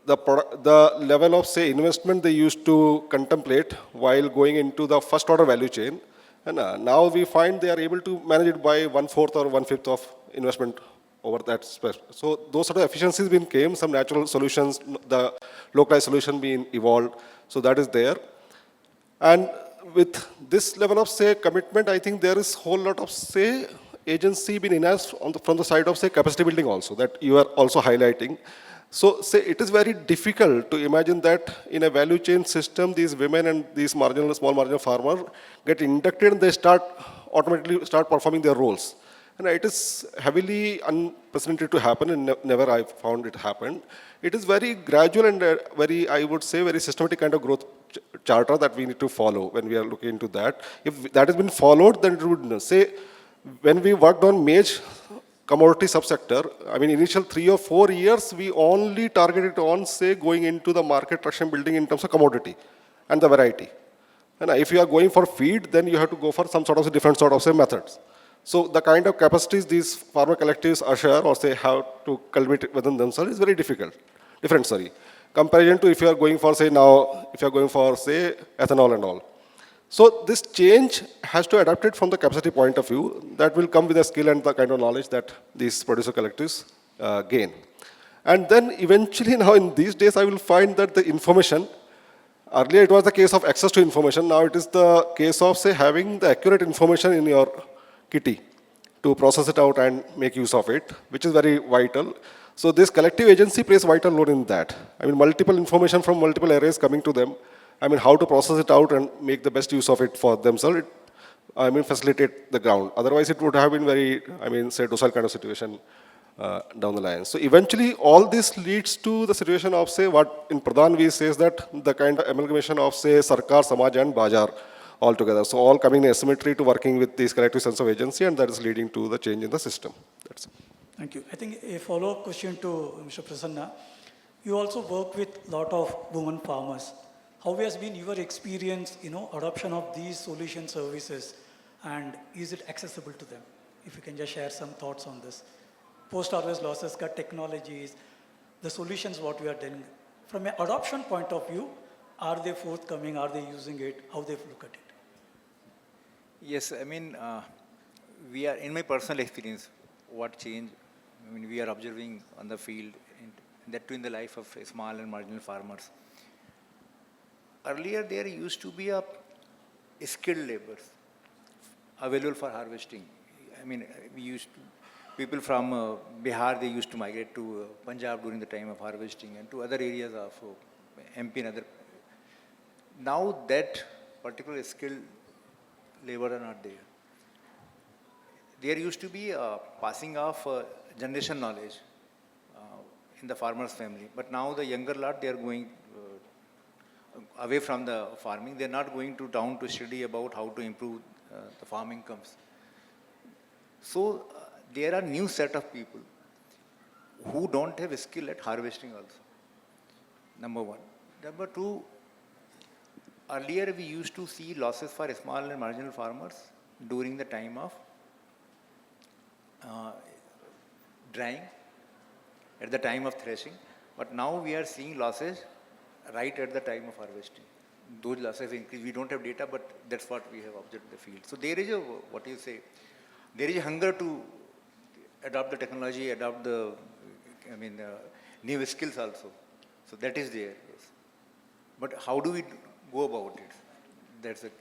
the level of, say, investment they used to contemplate while going into the first order value chain. And now we find they are able to manage it by 1/4 or 1/5 of investment over that space. So those sort of efficiencies been came, some natural solutions, the localized solution being evolved. So that is there. And with this level of, say, commitment, I think there is whole lot of, say, agency being enhanced from the side of, say, capacity building also, that you are also highlighting. So, say, it is very difficult to imagine that in a value chain system, these women and these small marginal farmers get inducted and they automatically start performing their roles. And it is heavily unprecedented to happen, and never I found it happened. It is very gradual and very, I would say, very systematic kind of growth charter that we need to follow when we are looking into that. If that has been followed, then it would say, when we worked on maize commodity subsector, I mean, initial 3 or 4 years, we only targeted on, say, going into the market traction building in terms of commodity and the variety. And if you are going for feed, then you have to go for some sort of different sort of, say, methods. So the kind of capacities these farmer collectives assure or say have to cultivate within themselves is very different, comparison to if you are going for, say, now, if you are going for, say, ethanol and all. So this change has to adapt it from the capacity point of view. That will come with the skill and the kind of knowledge that these producer collectives gain. And then eventually now in these days, I will find that the information, earlier it was the case of access to information, now it is the case of, say, having the accurate information in your kitty to process it out and make use of it, which is very vital. So this collective agency plays a vital role in that. I mean, multiple information from multiple areas coming to them. I mean, how to process it out and make the best use of it for themselves. I mean, facilitate the ground. Otherwise, it would have been very, I mean, say, docile kind of situation down the line. So eventually, all this leads to the situation of, say, what in Pradhan we says that the kind of amalgamation of, say, Sarkar, Samaj and Bajar all together. So all coming in asymmetry to working with this collective sense of agency, and that is leading to the change in the system. That's it. Thank you. I think a follow-up question to Mr. Prasanna. You also work with a lot of women farmers. How has been your experience, adoption of these solution services, and is it accessible to them? If you can just share some thoughts on this. Post-harvest losses, cut technologies, the solutions what we are doing. From an adoption point of view, are they forthcoming? Are they using it? How they look at it? Yes, I mean, we are, in my personal experience, what change, I mean, we are observing on the field, and that too in the life of small and marginal farmers. Earlier, there used to be a skilled laborers available for harvesting. I mean, we used to, people from Bihar, they used to migrate to Punjab during the time of harvesting and to other areas of MP and other. Now that particular skilled labor are not there. There used to be a passing of generation knowledge in the farmer's family, but now the younger lot, they are going away from the farming. They are not going to down to study about how to improve the farm incomes. So there are new set of people who don't have a skill at harvesting also. Number one. Number two, earlier we used to see losses for small and marginal farmers during the time of drying, at the time of threshing, but now we are seeing losses right at the time of harvesting. Those losses increase. We don't have data, but that's what we have observed in the field. So there is a, what do you say, there is a hunger to adopt the technology, adopt the, I mean, new skills also. So that is there, yes. But how do we go about it? That's the case.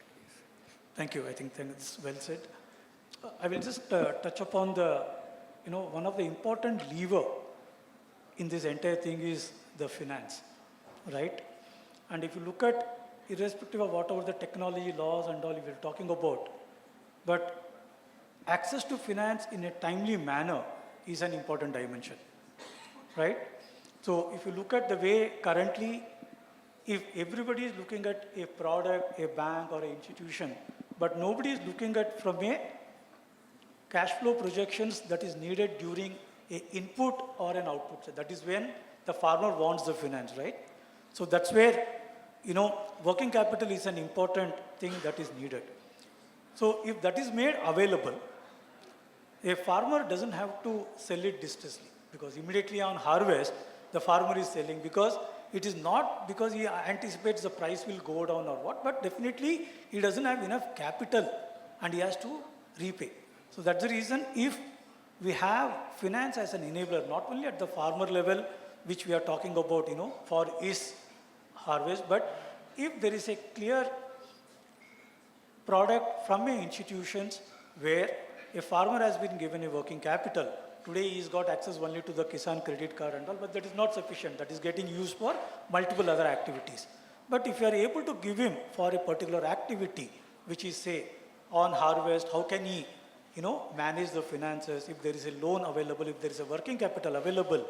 Thank you. I think that's well said. I will just touch upon the, one of the important lever in this entire thing is the finance, right? And if you look at, irrespective of whatever the technology laws and all we are talking about, but access to finance in a timely manner is an important dimension, right? So if you look at the way currently, if everybody is looking at a product, a bank or an institution, but nobody is looking at from a cash flow projections that is needed during an input or an output. So that is when the farmer wants the finance, right? So that's where, working capital is an important thing that is needed. So if that is made available, a farmer doesn't have to sell it distantly because immediately on harvest, the farmer is selling, because it is not because he anticipates the price will go down or what, but definitely he doesn't have enough capital and he has to repay. So that's the reason if we have finance as an enabler, not only at the farmer level, which we are talking about, for his harvest, but if there is a clear product from a institutions where a farmer has been given a working capital, today he's got access only to the Kisan credit card and all, but that is not sufficient. That is getting used for multiple other activities. But if you are able to give him for a particular activity, which is say on harvest, how can he manage the finances, if there is a loan available, if there is a working capital available,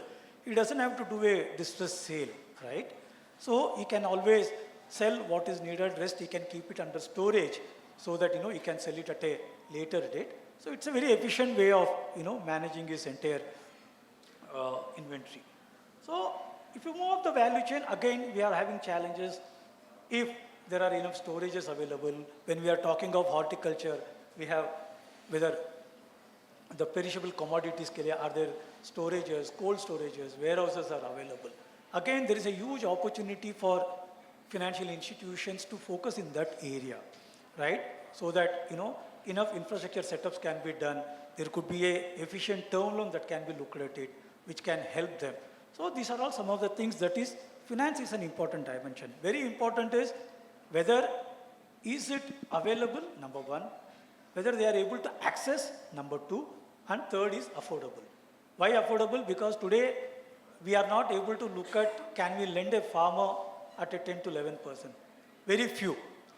he doesn't have to do a distressed sale, right? So he can always sell what is needed, rest he can keep it under storage so that, he can sell it at a later date. So it's a very efficient way of, managing his entire inventory. So if you move up the value chain, again, we are having challenges if there are enough storages available. When we are talking of horticulture, we have whether the perishable commodities, are there storages, cold storages, warehouses are available. Again, there is a huge opportunity for financial institutions to focus in that area, right? So that, enough infrastructure setups can be done. There could be a efficient term loan that can be looked at it, which can help them. So these are all some of the things that is, finance is an important dimension. Very important is whether is it available, number one, whether they are able to access, number two, and third is affordable. Why affordable? Because today we are not able to look at can we lend a farmer at a 10 to 11%. Very few,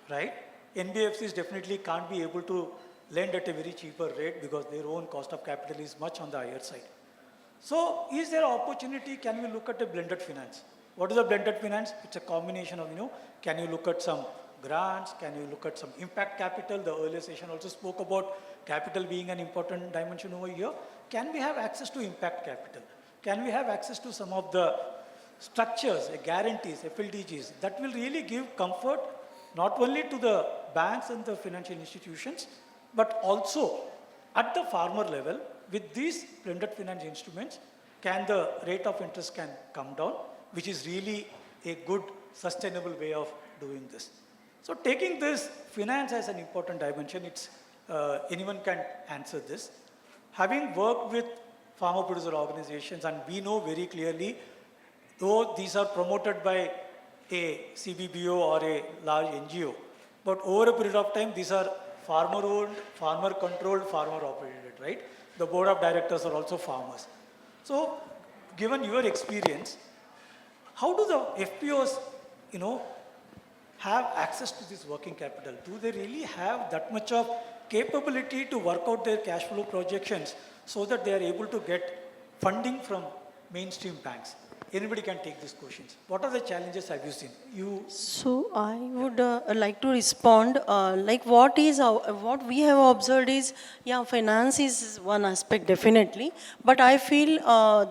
right? NBFCs definitely can't be able to lend at a very cheaper rate because their own cost of capital is much on the higher side. So is there an opportunity, can we look at a blended finance? What is a blended finance? It's a combination of, can you look at some grants, can you look at some impact capital? The earlier session also spoke about capital being an important dimension over here. Can we have access to impact capital? Can we have access to some of the structures, guarantees, FLDGs that will really give comfort not only to the banks and the financial institutions, but also at the farmer level with these blended finance instruments, can the rate of interest can come down, which is really a good sustainable way of doing this. So taking this finance as an important dimension, it's anyone can answer this. Having worked with farmer producer organizations, and we know very clearly, though these are promoted by a CBBO or a large NGO, but over a period of time, these are farmer owned, farmer controlled, farmer operated, right? The board of directors are also farmers. So given your experience, how do the FPOs, have access to this working capital? Do they really have that much of capability to work out their cash flow projections so that they are able to get funding from mainstream banks? Anybody can take these questions. What are the challenges have you seen? So I would like to respond. Like what we have observed is, yeah, finance is one aspect definitely, but I feel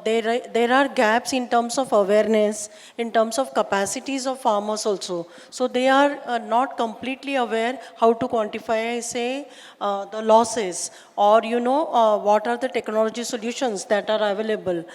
there are gaps in terms of awareness, in terms of capacities of farmers also. So they are not completely aware how to quantify, say, the losses, or what are the technology solutions that are available.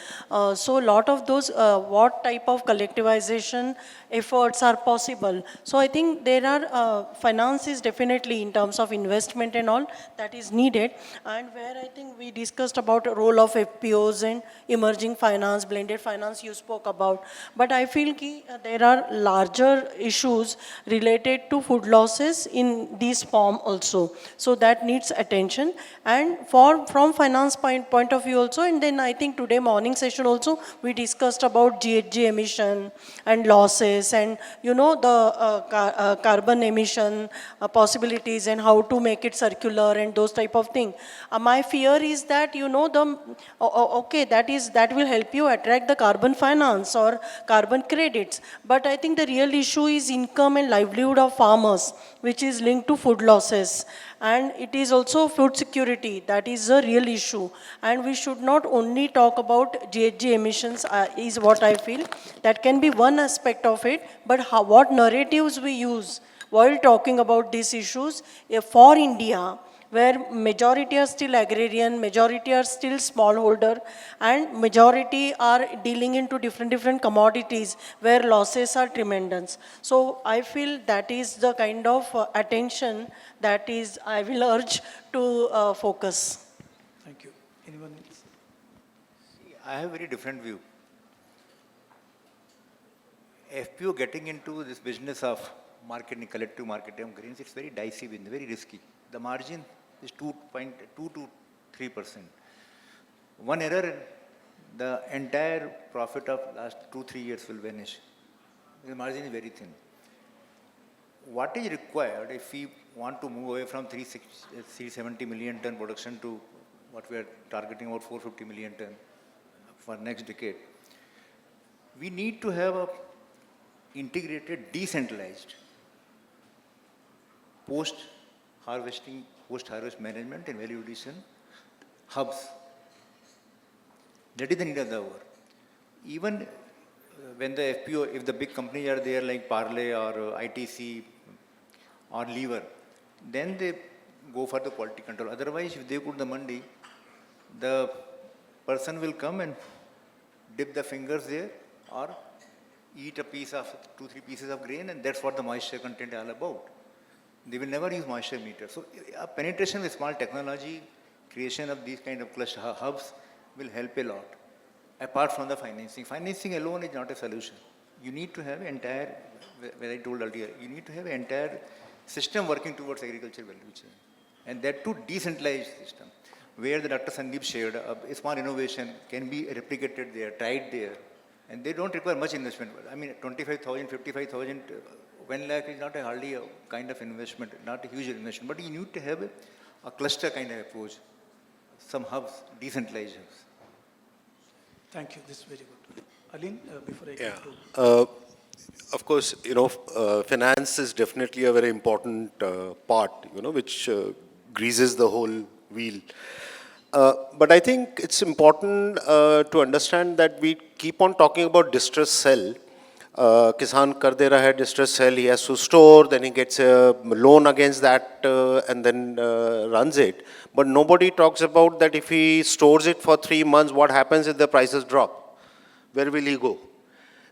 So a lot of those. What type of collectivization efforts are possible. So I think there are finances definitely in terms of investment and all that is needed, and where I think we discussed about role of FPOs and emerging finance, blended finance you spoke about. But I feel there are larger issues related to food losses in this form also. So that needs attention, and from finance point of view also. And then I think today morning session also we discussed about GHG emission and losses, and the carbon emission possibilities and how to make it circular and those type of thing. My fear is that that will help you attract the carbon finance or carbon credits, but I think the real issue is income and livelihood of farmers, which is linked to food losses. And it is also food security, that is a real issue. And we should not only talk about GHG emissions, is what I feel. That can be one aspect of it, but what narratives we use while talking about these issues for India, where majority are still agrarian, majority are still smallholder, and majority are dealing into different commodities where losses are tremendous. So I feel that is the kind of attention that is I will urge to focus. Thank you. Anyone else? I have a very different view. FPO getting into this business of marketing, collective marketing of grains, it's very dicey, very risky. The margin is 2.2 to 3%. One error, the entire profit of last 2-3 years will vanish. The margin is very thin. What is required if we want to move away from 370 million ton production to what we are targeting about 450 million ton for next decade? We need to have a integrated, decentralized post-harvesting, post-harvest management and value addition hubs. That is the need of the hour. Even when the FPO, if the big companies are there like Parle or ITC or Lever, then they go for the quality control. Otherwise, if they put the mandi, the person will come and dip the fingers there or eat a piece of 2-3 pieces of grain, and that's what the moisture content is all about. They will never use moisture meter. So penetration with small technology, creation of these kind of cluster hubs will help a lot. Apart from the financing. Financing alone is not a solution. You need to have entire, as I told earlier, you need to have an entire system working towards agriculture value chain. And that too decentralized system, where the Dr. Sandeep shared, a small innovation can be replicated there, tried there. And they don't require much investment. I mean, 25,000, 55,000, 1 lakh is not hardly a kind of investment, not a huge investment. But you need to have a cluster kind of approach, some hubs, decentralized hubs. Thank you. This is very good. Aline, before I Yeah. get to... Of course, finance is definitely a very important part, which greases the whole wheel. But I think it's important to understand that we keep on talking about distress sell. Kisan kar de raha hai distress sell, he has to store, then he gets a loan against that and then runs it. But nobody talks about that if he stores it for 3 months, what happens if the prices drop? Where will he go?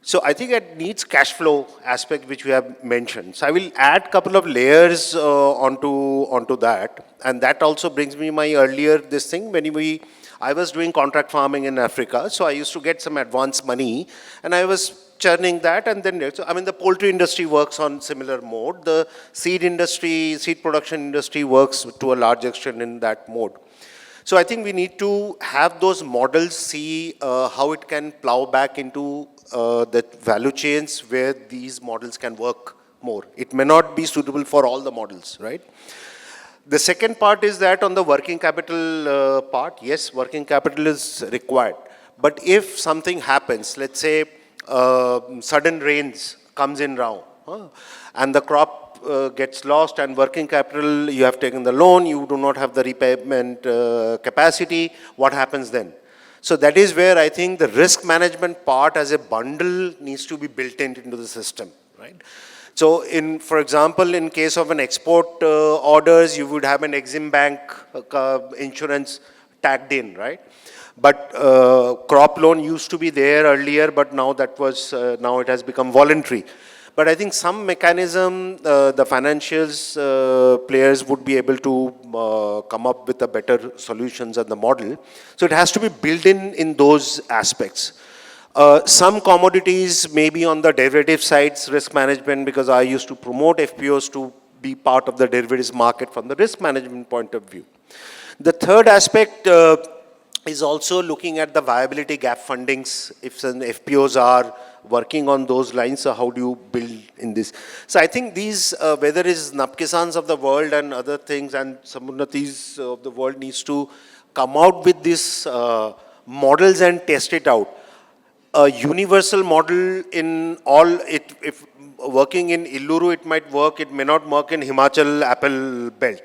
So I think it needs cash flow aspect which we have mentioned. So I will add couple of layers onto that, and that also brings me my earlier this thing I was doing contract farming in Africa, so I used to get some advance money, and I was churning that, and then the poultry industry works on similar mode. The seed production industry works to a large extent in that mode. So I think we need to have those models, see how it can plow back into the value chains where these models can work more. It may not be suitable for all the models, right? The second part is that on the working capital part, yes, working capital is required. But if something happens, let's say sudden rains comes in now, and the crop gets lost and working capital, you have taken the loan, you do not have the repayment capacity, what happens then? So that is where I think the risk management part as a bundle needs to be built into the system, right? So for example, in case of an export orders, you would have an Exim Bank insurance tagged in, right? But crop loan used to be there earlier, but now now it has become voluntary. But I think some mechanism, the financials players would be able to come up with a better solutions and the model. So it has to be built in those aspects. Some commodities may be on the derivative sides, risk management, because I used to promote FPOs to be part of the derivatives market from the risk management point of view. The third aspect is also looking at the viability gap fundings. If some FPOs are working on those lines, so how do you build in this? So I think these, whether it's Napkisans of the world and other things, and Samunnatis of the world needs to come out with these models and test it out. A universal model in all, if working in Illuru, it might work, it may not work in Himachal apple belt.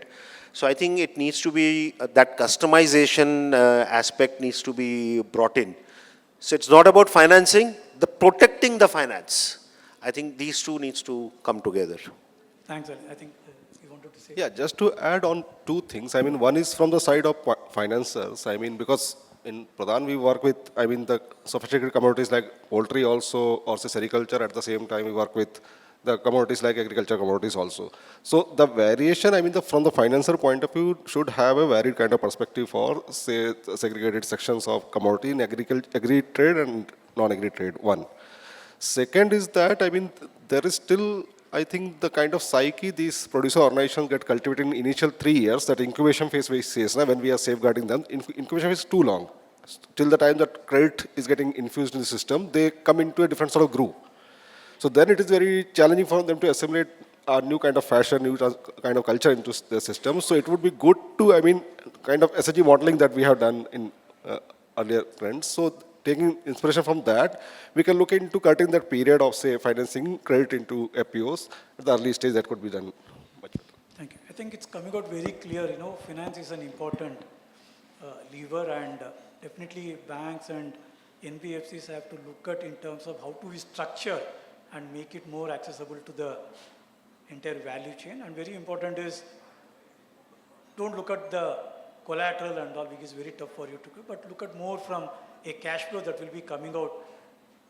So I think it needs to be, that customization aspect needs to be brought in. So it's not about financing, the protecting the finance. I think these two needs to come together. Thanks, Ali. I think you want to wanted to say? Yeah, just to add on two things. I mean, one is from the side of financiers. I mean, because in Pradhan we work with, I mean, the sophisticated commodities like poultry also, or say sericulture. At the same time, we work with the commodities like agriculture commodities also. So the variation, I mean, from the financer point of view, should have a varied kind of perspective for, say, segregated sections of commodity in agriculture, agri trade and non-agri trade. One. Second is that, I mean, there is still, I think, the kind of psyche these producer organizations get cultivated in initial 3 years, that incubation phase we say, when we are safeguarding them, incubation phase is too long. Till the time that credit is getting infused in the system, they come into a different sort of groove. So then it is very challenging for them to assimilate a new kind of fashion, new kind of culture into the system. So it would be good to, I mean, kind of SHG modeling that we have done in earlier trends. So taking inspiration from that, we can look into cutting that period of, say, financing credit into FPOs at the early stage. That could be done much better. Thank you. I think it's coming out very clear, finance is an important lever, and definitely banks and NBFCs have to look at in terms of how do we structure and make it more accessible to the entire value chain. And very important is, don't look at the collateral and all, because it's very tough for you to do, but look at more from a cash flow that will be coming out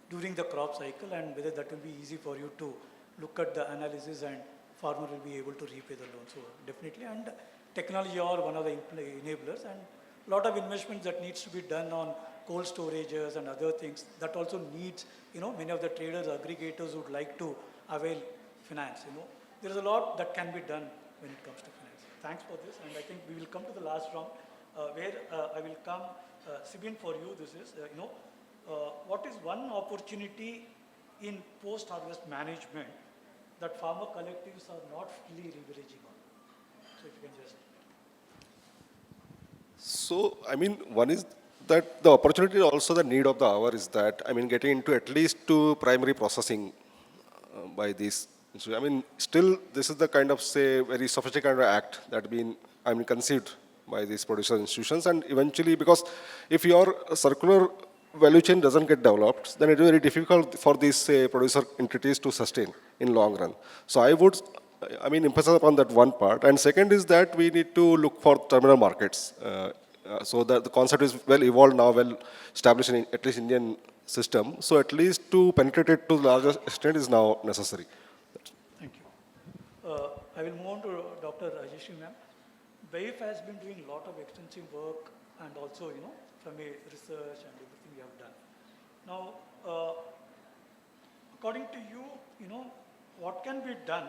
during the crop cycle, and whether that will be easy for you to look at the analysis and farmer will be able to repay the loan. So definitely, and technology are one of the enablers, and a lot of investments that needs to be done on cold storages and other things that also needs, many of the traders, aggregators would like to avail finance. There is a lot that can be done when it comes to finance. Thanks for this, and I think we will come to the last round where I will come, Sibin, for you. This is, what is one opportunity in post-harvest management that farmer collectives are not fully leveraging on? So if you can just. So, I mean, one is that the opportunity, also the need of the hour is that, I mean, getting into at least to primary processing by these. So, I mean, still, this is the kind of, say, very sophisticated kind of act that been, I mean, conceived by these producer institutions. And eventually, because if your circular value chain doesn't get developed, then it is very difficult for these, say, producer entities to sustain in long run. So I would, I mean, emphasize upon that one part. And second is that we need to look for terminal markets. So that the concept is well evolved now, well established in at least Indian system. So at least to penetrate it to the largest extent is now necessary. Thank you. I will move on to Dr. Rajeshri ma'am. BAIF has been doing a lot of extensive work, and also, from a research and everything you have done. Now, according to you, what can be done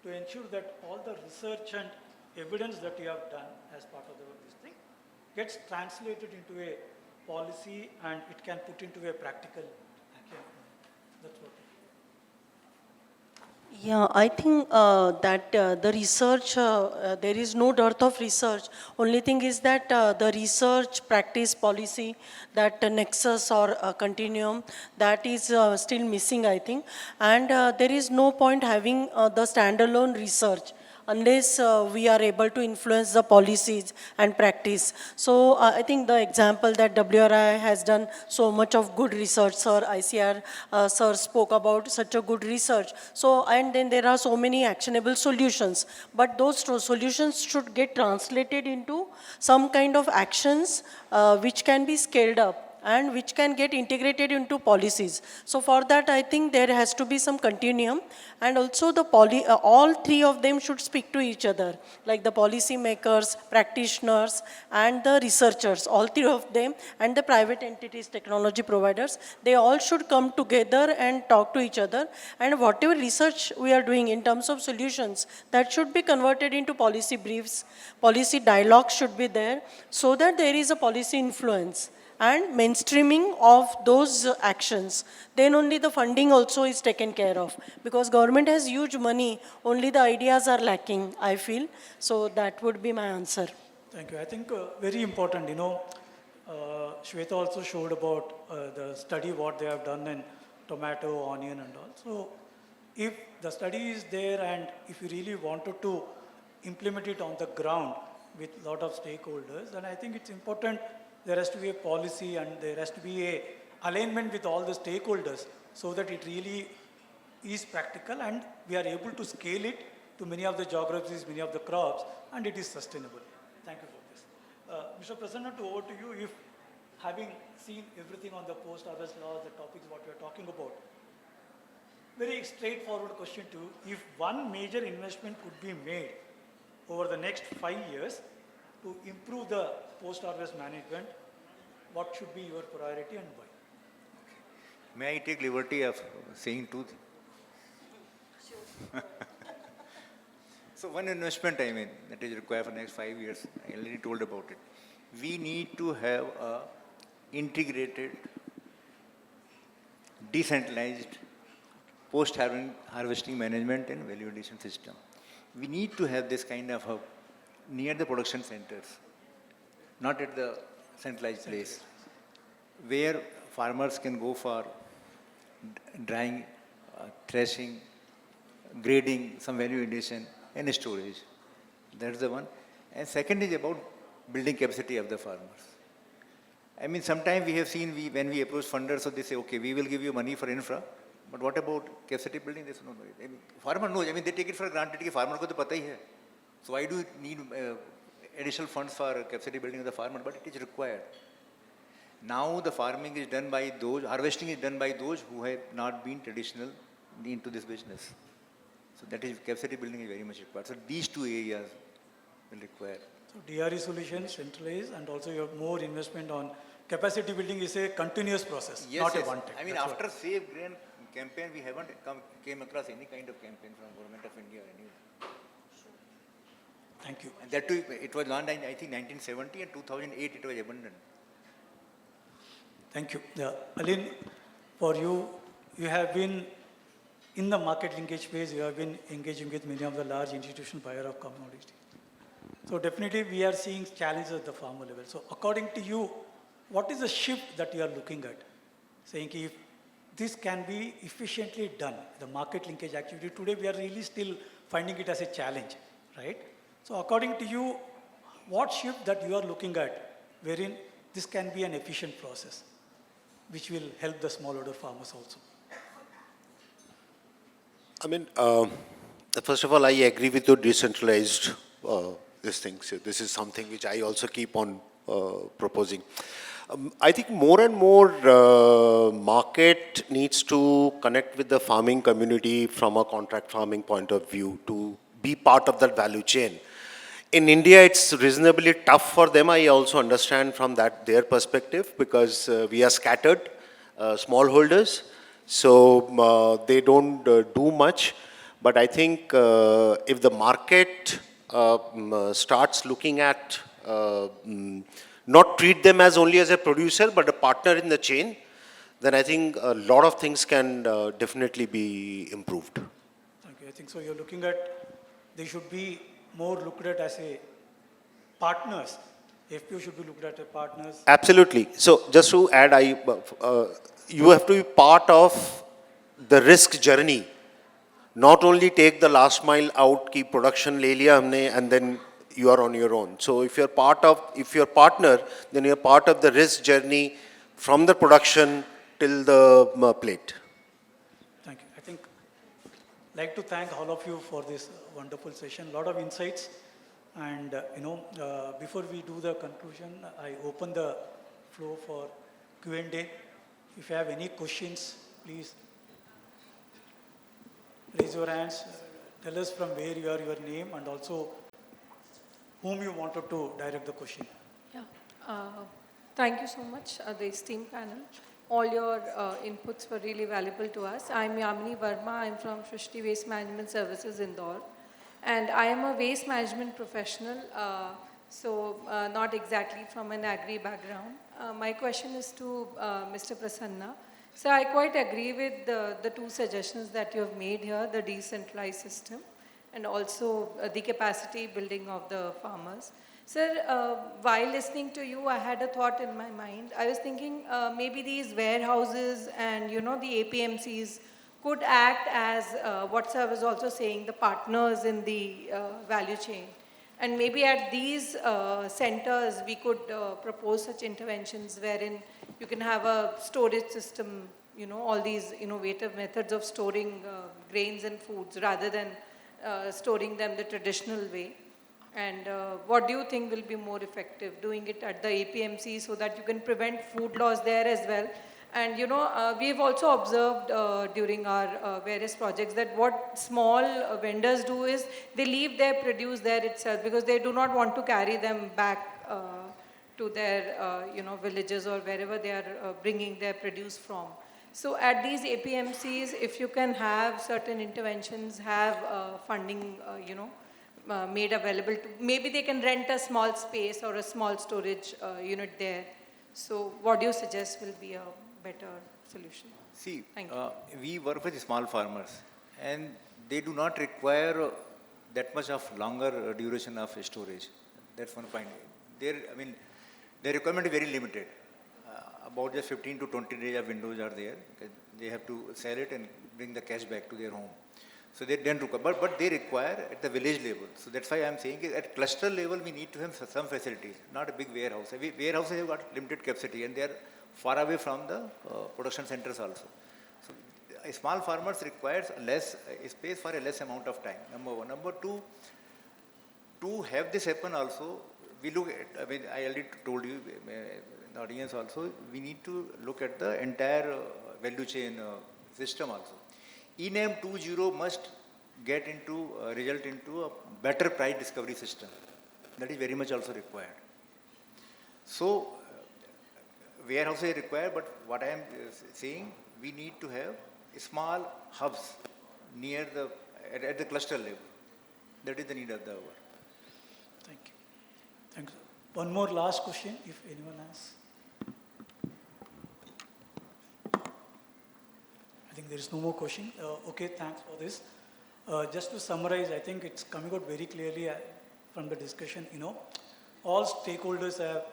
to ensure that all the research and evidence that you have done as part of this thing gets translated into a policy and it can put into a practical action? That's what. Yeah, I think that the research, there is no dearth of research. Only thing is that the research, practice, policy, that nexus or continuum, that is still missing, I think. And there is no point having the standalone research unless we are able to influence the policies and practice. So I think the example that WRI has done so much of good research, sir, ICR sir spoke about such a good research. So, and then there are so many actionable solutions, but those solutions should get translated into some kind of actions which can be scaled up and which can get integrated into policies. So for that, I think there has to be some continuum, and also the all three of them should speak to each other, like the policy makers, practitioners, and the researchers, all three of them, and the private entities, technology providers, they all should come together and talk to each other, and whatever research we are doing in terms of solutions, that should be converted into policy briefs, policy dialogue should be there, so that there is a policy influence and mainstreaming of those actions. Then only the funding also is taken care of, because government has huge money, only the ideas are lacking, I feel. So that would be my answer. Thank you. I think very important, Shweta also showed about the study what they have done in tomato, onion and all. So if the study is there and if you really wanted to implement it on the ground with a lot of stakeholders, then I think it's important there has to be a policy and there has to be a alignment with all the stakeholders so that it really is practical and we are able to scale it to many of the geographies, many of the crops, and it is sustainable. Thank you for this. Mr. Prasanna, over to you. If having seen everything on the post-harvest laws, the topics what we are talking about, very straightforward question to you. If one major investment could be made over the next 5 years to improve the post-harvest management, what should be your priority and why? May I take liberty of saying two? So one investment, that is required for the next 5 years, I already told about it. We need to have a integrated, decentralized post-harvesting management and value addition system. We need to have this kind of hub near the production centers, not at the centralized place, where farmers can go for drying, threshing, grading, some value addition, and storage. That's the one. And second is about building capacity of the farmers. Sometimes we have seen when we approach funders, so they say, okay, we will give you money for infra, but what about capacity building? They say, no. Farmer knows. They take it for granted that farmer ko to pata hi hai. So why do you need additional funds for capacity building of the farmer? But it is required. Now the farming is done by those, harvesting is done by those who have not been traditional into this business. So that is, capacity building is very much required. So these two areas will require. So DRE solutions, centralized, and also you have more investment on capacity building is a continuous process, Yes, not yes. a one-time. After Save Grain campaign, we haven't came across any kind of campaign from Government of India or anywhere. Thank you. And that too, it was launched in, I think, 1970 and 2008 it was abandoned. Thank you. Aline, for you, you have been in the market linkage space, you have been engaging with many of the large institutional buyer of commodities. So definitely we are seeing challenges at the farmer level. So according to you, what is the shift that you are looking at? Saying if this can be efficiently done, the market linkage activity, today we are really still finding it as a challenge, right? So according to you, what shift that you are looking at, wherein this can be an efficient process, which will help the smallholder farmers also? First of all, I agree with your decentralized this thing. So this is something which I also keep on proposing. I think more and more market needs to connect with the farming community from a contract farming point of view to be part of that value chain. In India, it's reasonably tough for them. I also understand from their perspective because we are scattered smallholders, so they don't do much. But I think if the market starts looking at not treat them as only as a producer, but a partner in the chain, then I think a lot of things can definitely be improved. Okay, I think so. You're looking at, they should be more looked at as a partners. FPO should be looked at as partners. Absolutely. So just to add, you have to be part of the risk journey. Not only take the last mile out, keep production le liya humne, and then you are on your own. So if you're partner, then you're part of the risk journey from the production till the plate. Thank you. I think I'd like to thank all of you for this wonderful session. A lot of insights. And before we do the conclusion, I open the floor for Q&A. If you have any questions, please raise your hands. Tell us from where you are, your name, and also whom you wanted to direct the question. Yeah. Thank you so much, the esteemed panel. All your inputs were really valuable to us. I'm Yamini Verma. I'm from Shrishti Waste Management Services, Indore. And I am a waste management professional, not exactly from an agri background. My question is to Mr. Prasanna. So I quite agree with the two suggestions that you have made here, the decentralized system and also the capacity building of the farmers. Sir, while listening to you, I had a thought in my mind. I was thinking maybe these warehouses and, the APMCs could act as, what sir was also saying, the partners in the value chain. And maybe at these centers, we could propose such interventions wherein you can have a storage system, all these innovative methods of storing grains and foods rather than storing them the traditional way? And what do you think will be more effective, doing it at the APMC so that you can prevent food loss there as well? And we've also observed during our various projects that what small vendors do is they leave their produce there itself because they do not want to carry them back to their villages or wherever they are bringing their produce from. So at these APMCs, if you can have certain interventions, have funding, made available to, maybe they can rent a small space or a small storage unit there. So what do you suggest will be a better solution? See, Thank you. we work with small farmers and they do not require that much of longer duration of storage. That's one point. Their requirement is very limited. About just 15 to 20 days of windows are there. They have to sell it and bring the cash back to their home. So they don't require, but they require at the village level. So that's why I'm saying at cluster level we need to have some facilities, not a big warehouse. Warehouses have got limited capacity and they are far away from the production centers also. So small farmers requires less space for a less amount of time. Number one. Number two, to have this happen also, we look at, I already told you, the audience also, we need to look at the entire value chain system also. ENAM 2.0 must get into, result into a better price discovery system. That is very much also required. So, warehouse is required, but what I am saying, we need to have small hubs near the, at the cluster level. That is the need of the hour. Thank you. Thanks. One more last question, if anyone has. I think there is no more question. Okay, thanks for this. Just to summarize, I think it's coming out very clearly from the discussion, all stakeholders have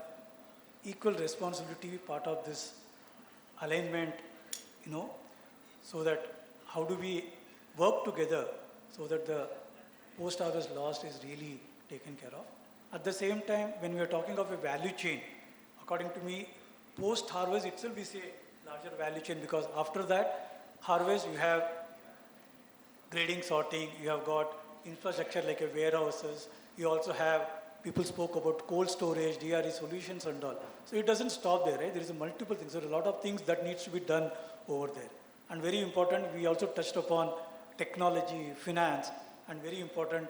equal responsibility part of this alignment, so that how do we work together so that the post-harvest loss is really taken care of. At the same time, when we are talking of a value chain, according to me, post-harvest itself is a larger value chain because after that, harvest, you have grading, sorting, you have got infrastructure like a warehouses, you also have, people spoke about cold storage, DRE solutions and all. So it doesn't stop there, right? There is a multiple things. There are a lot of things that needs to be done over there. And very important, we also touched upon technology, finance, and very important,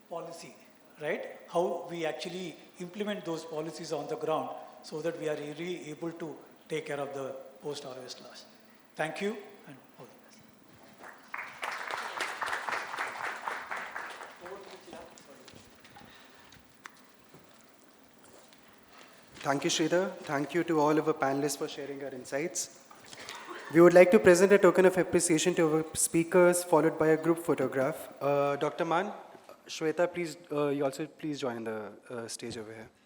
policy, right? How we actually implement those policies on the ground so that we are really able to take care of the post-harvest loss. Thank you, and all the best. Thank you, Sridhar. Thank you to all of our panelists for sharing our insights. We would like to present a token of appreciation to our speakers, followed by a group photograph. Dr. Mann, Shweta, please, you also please join the stage over here.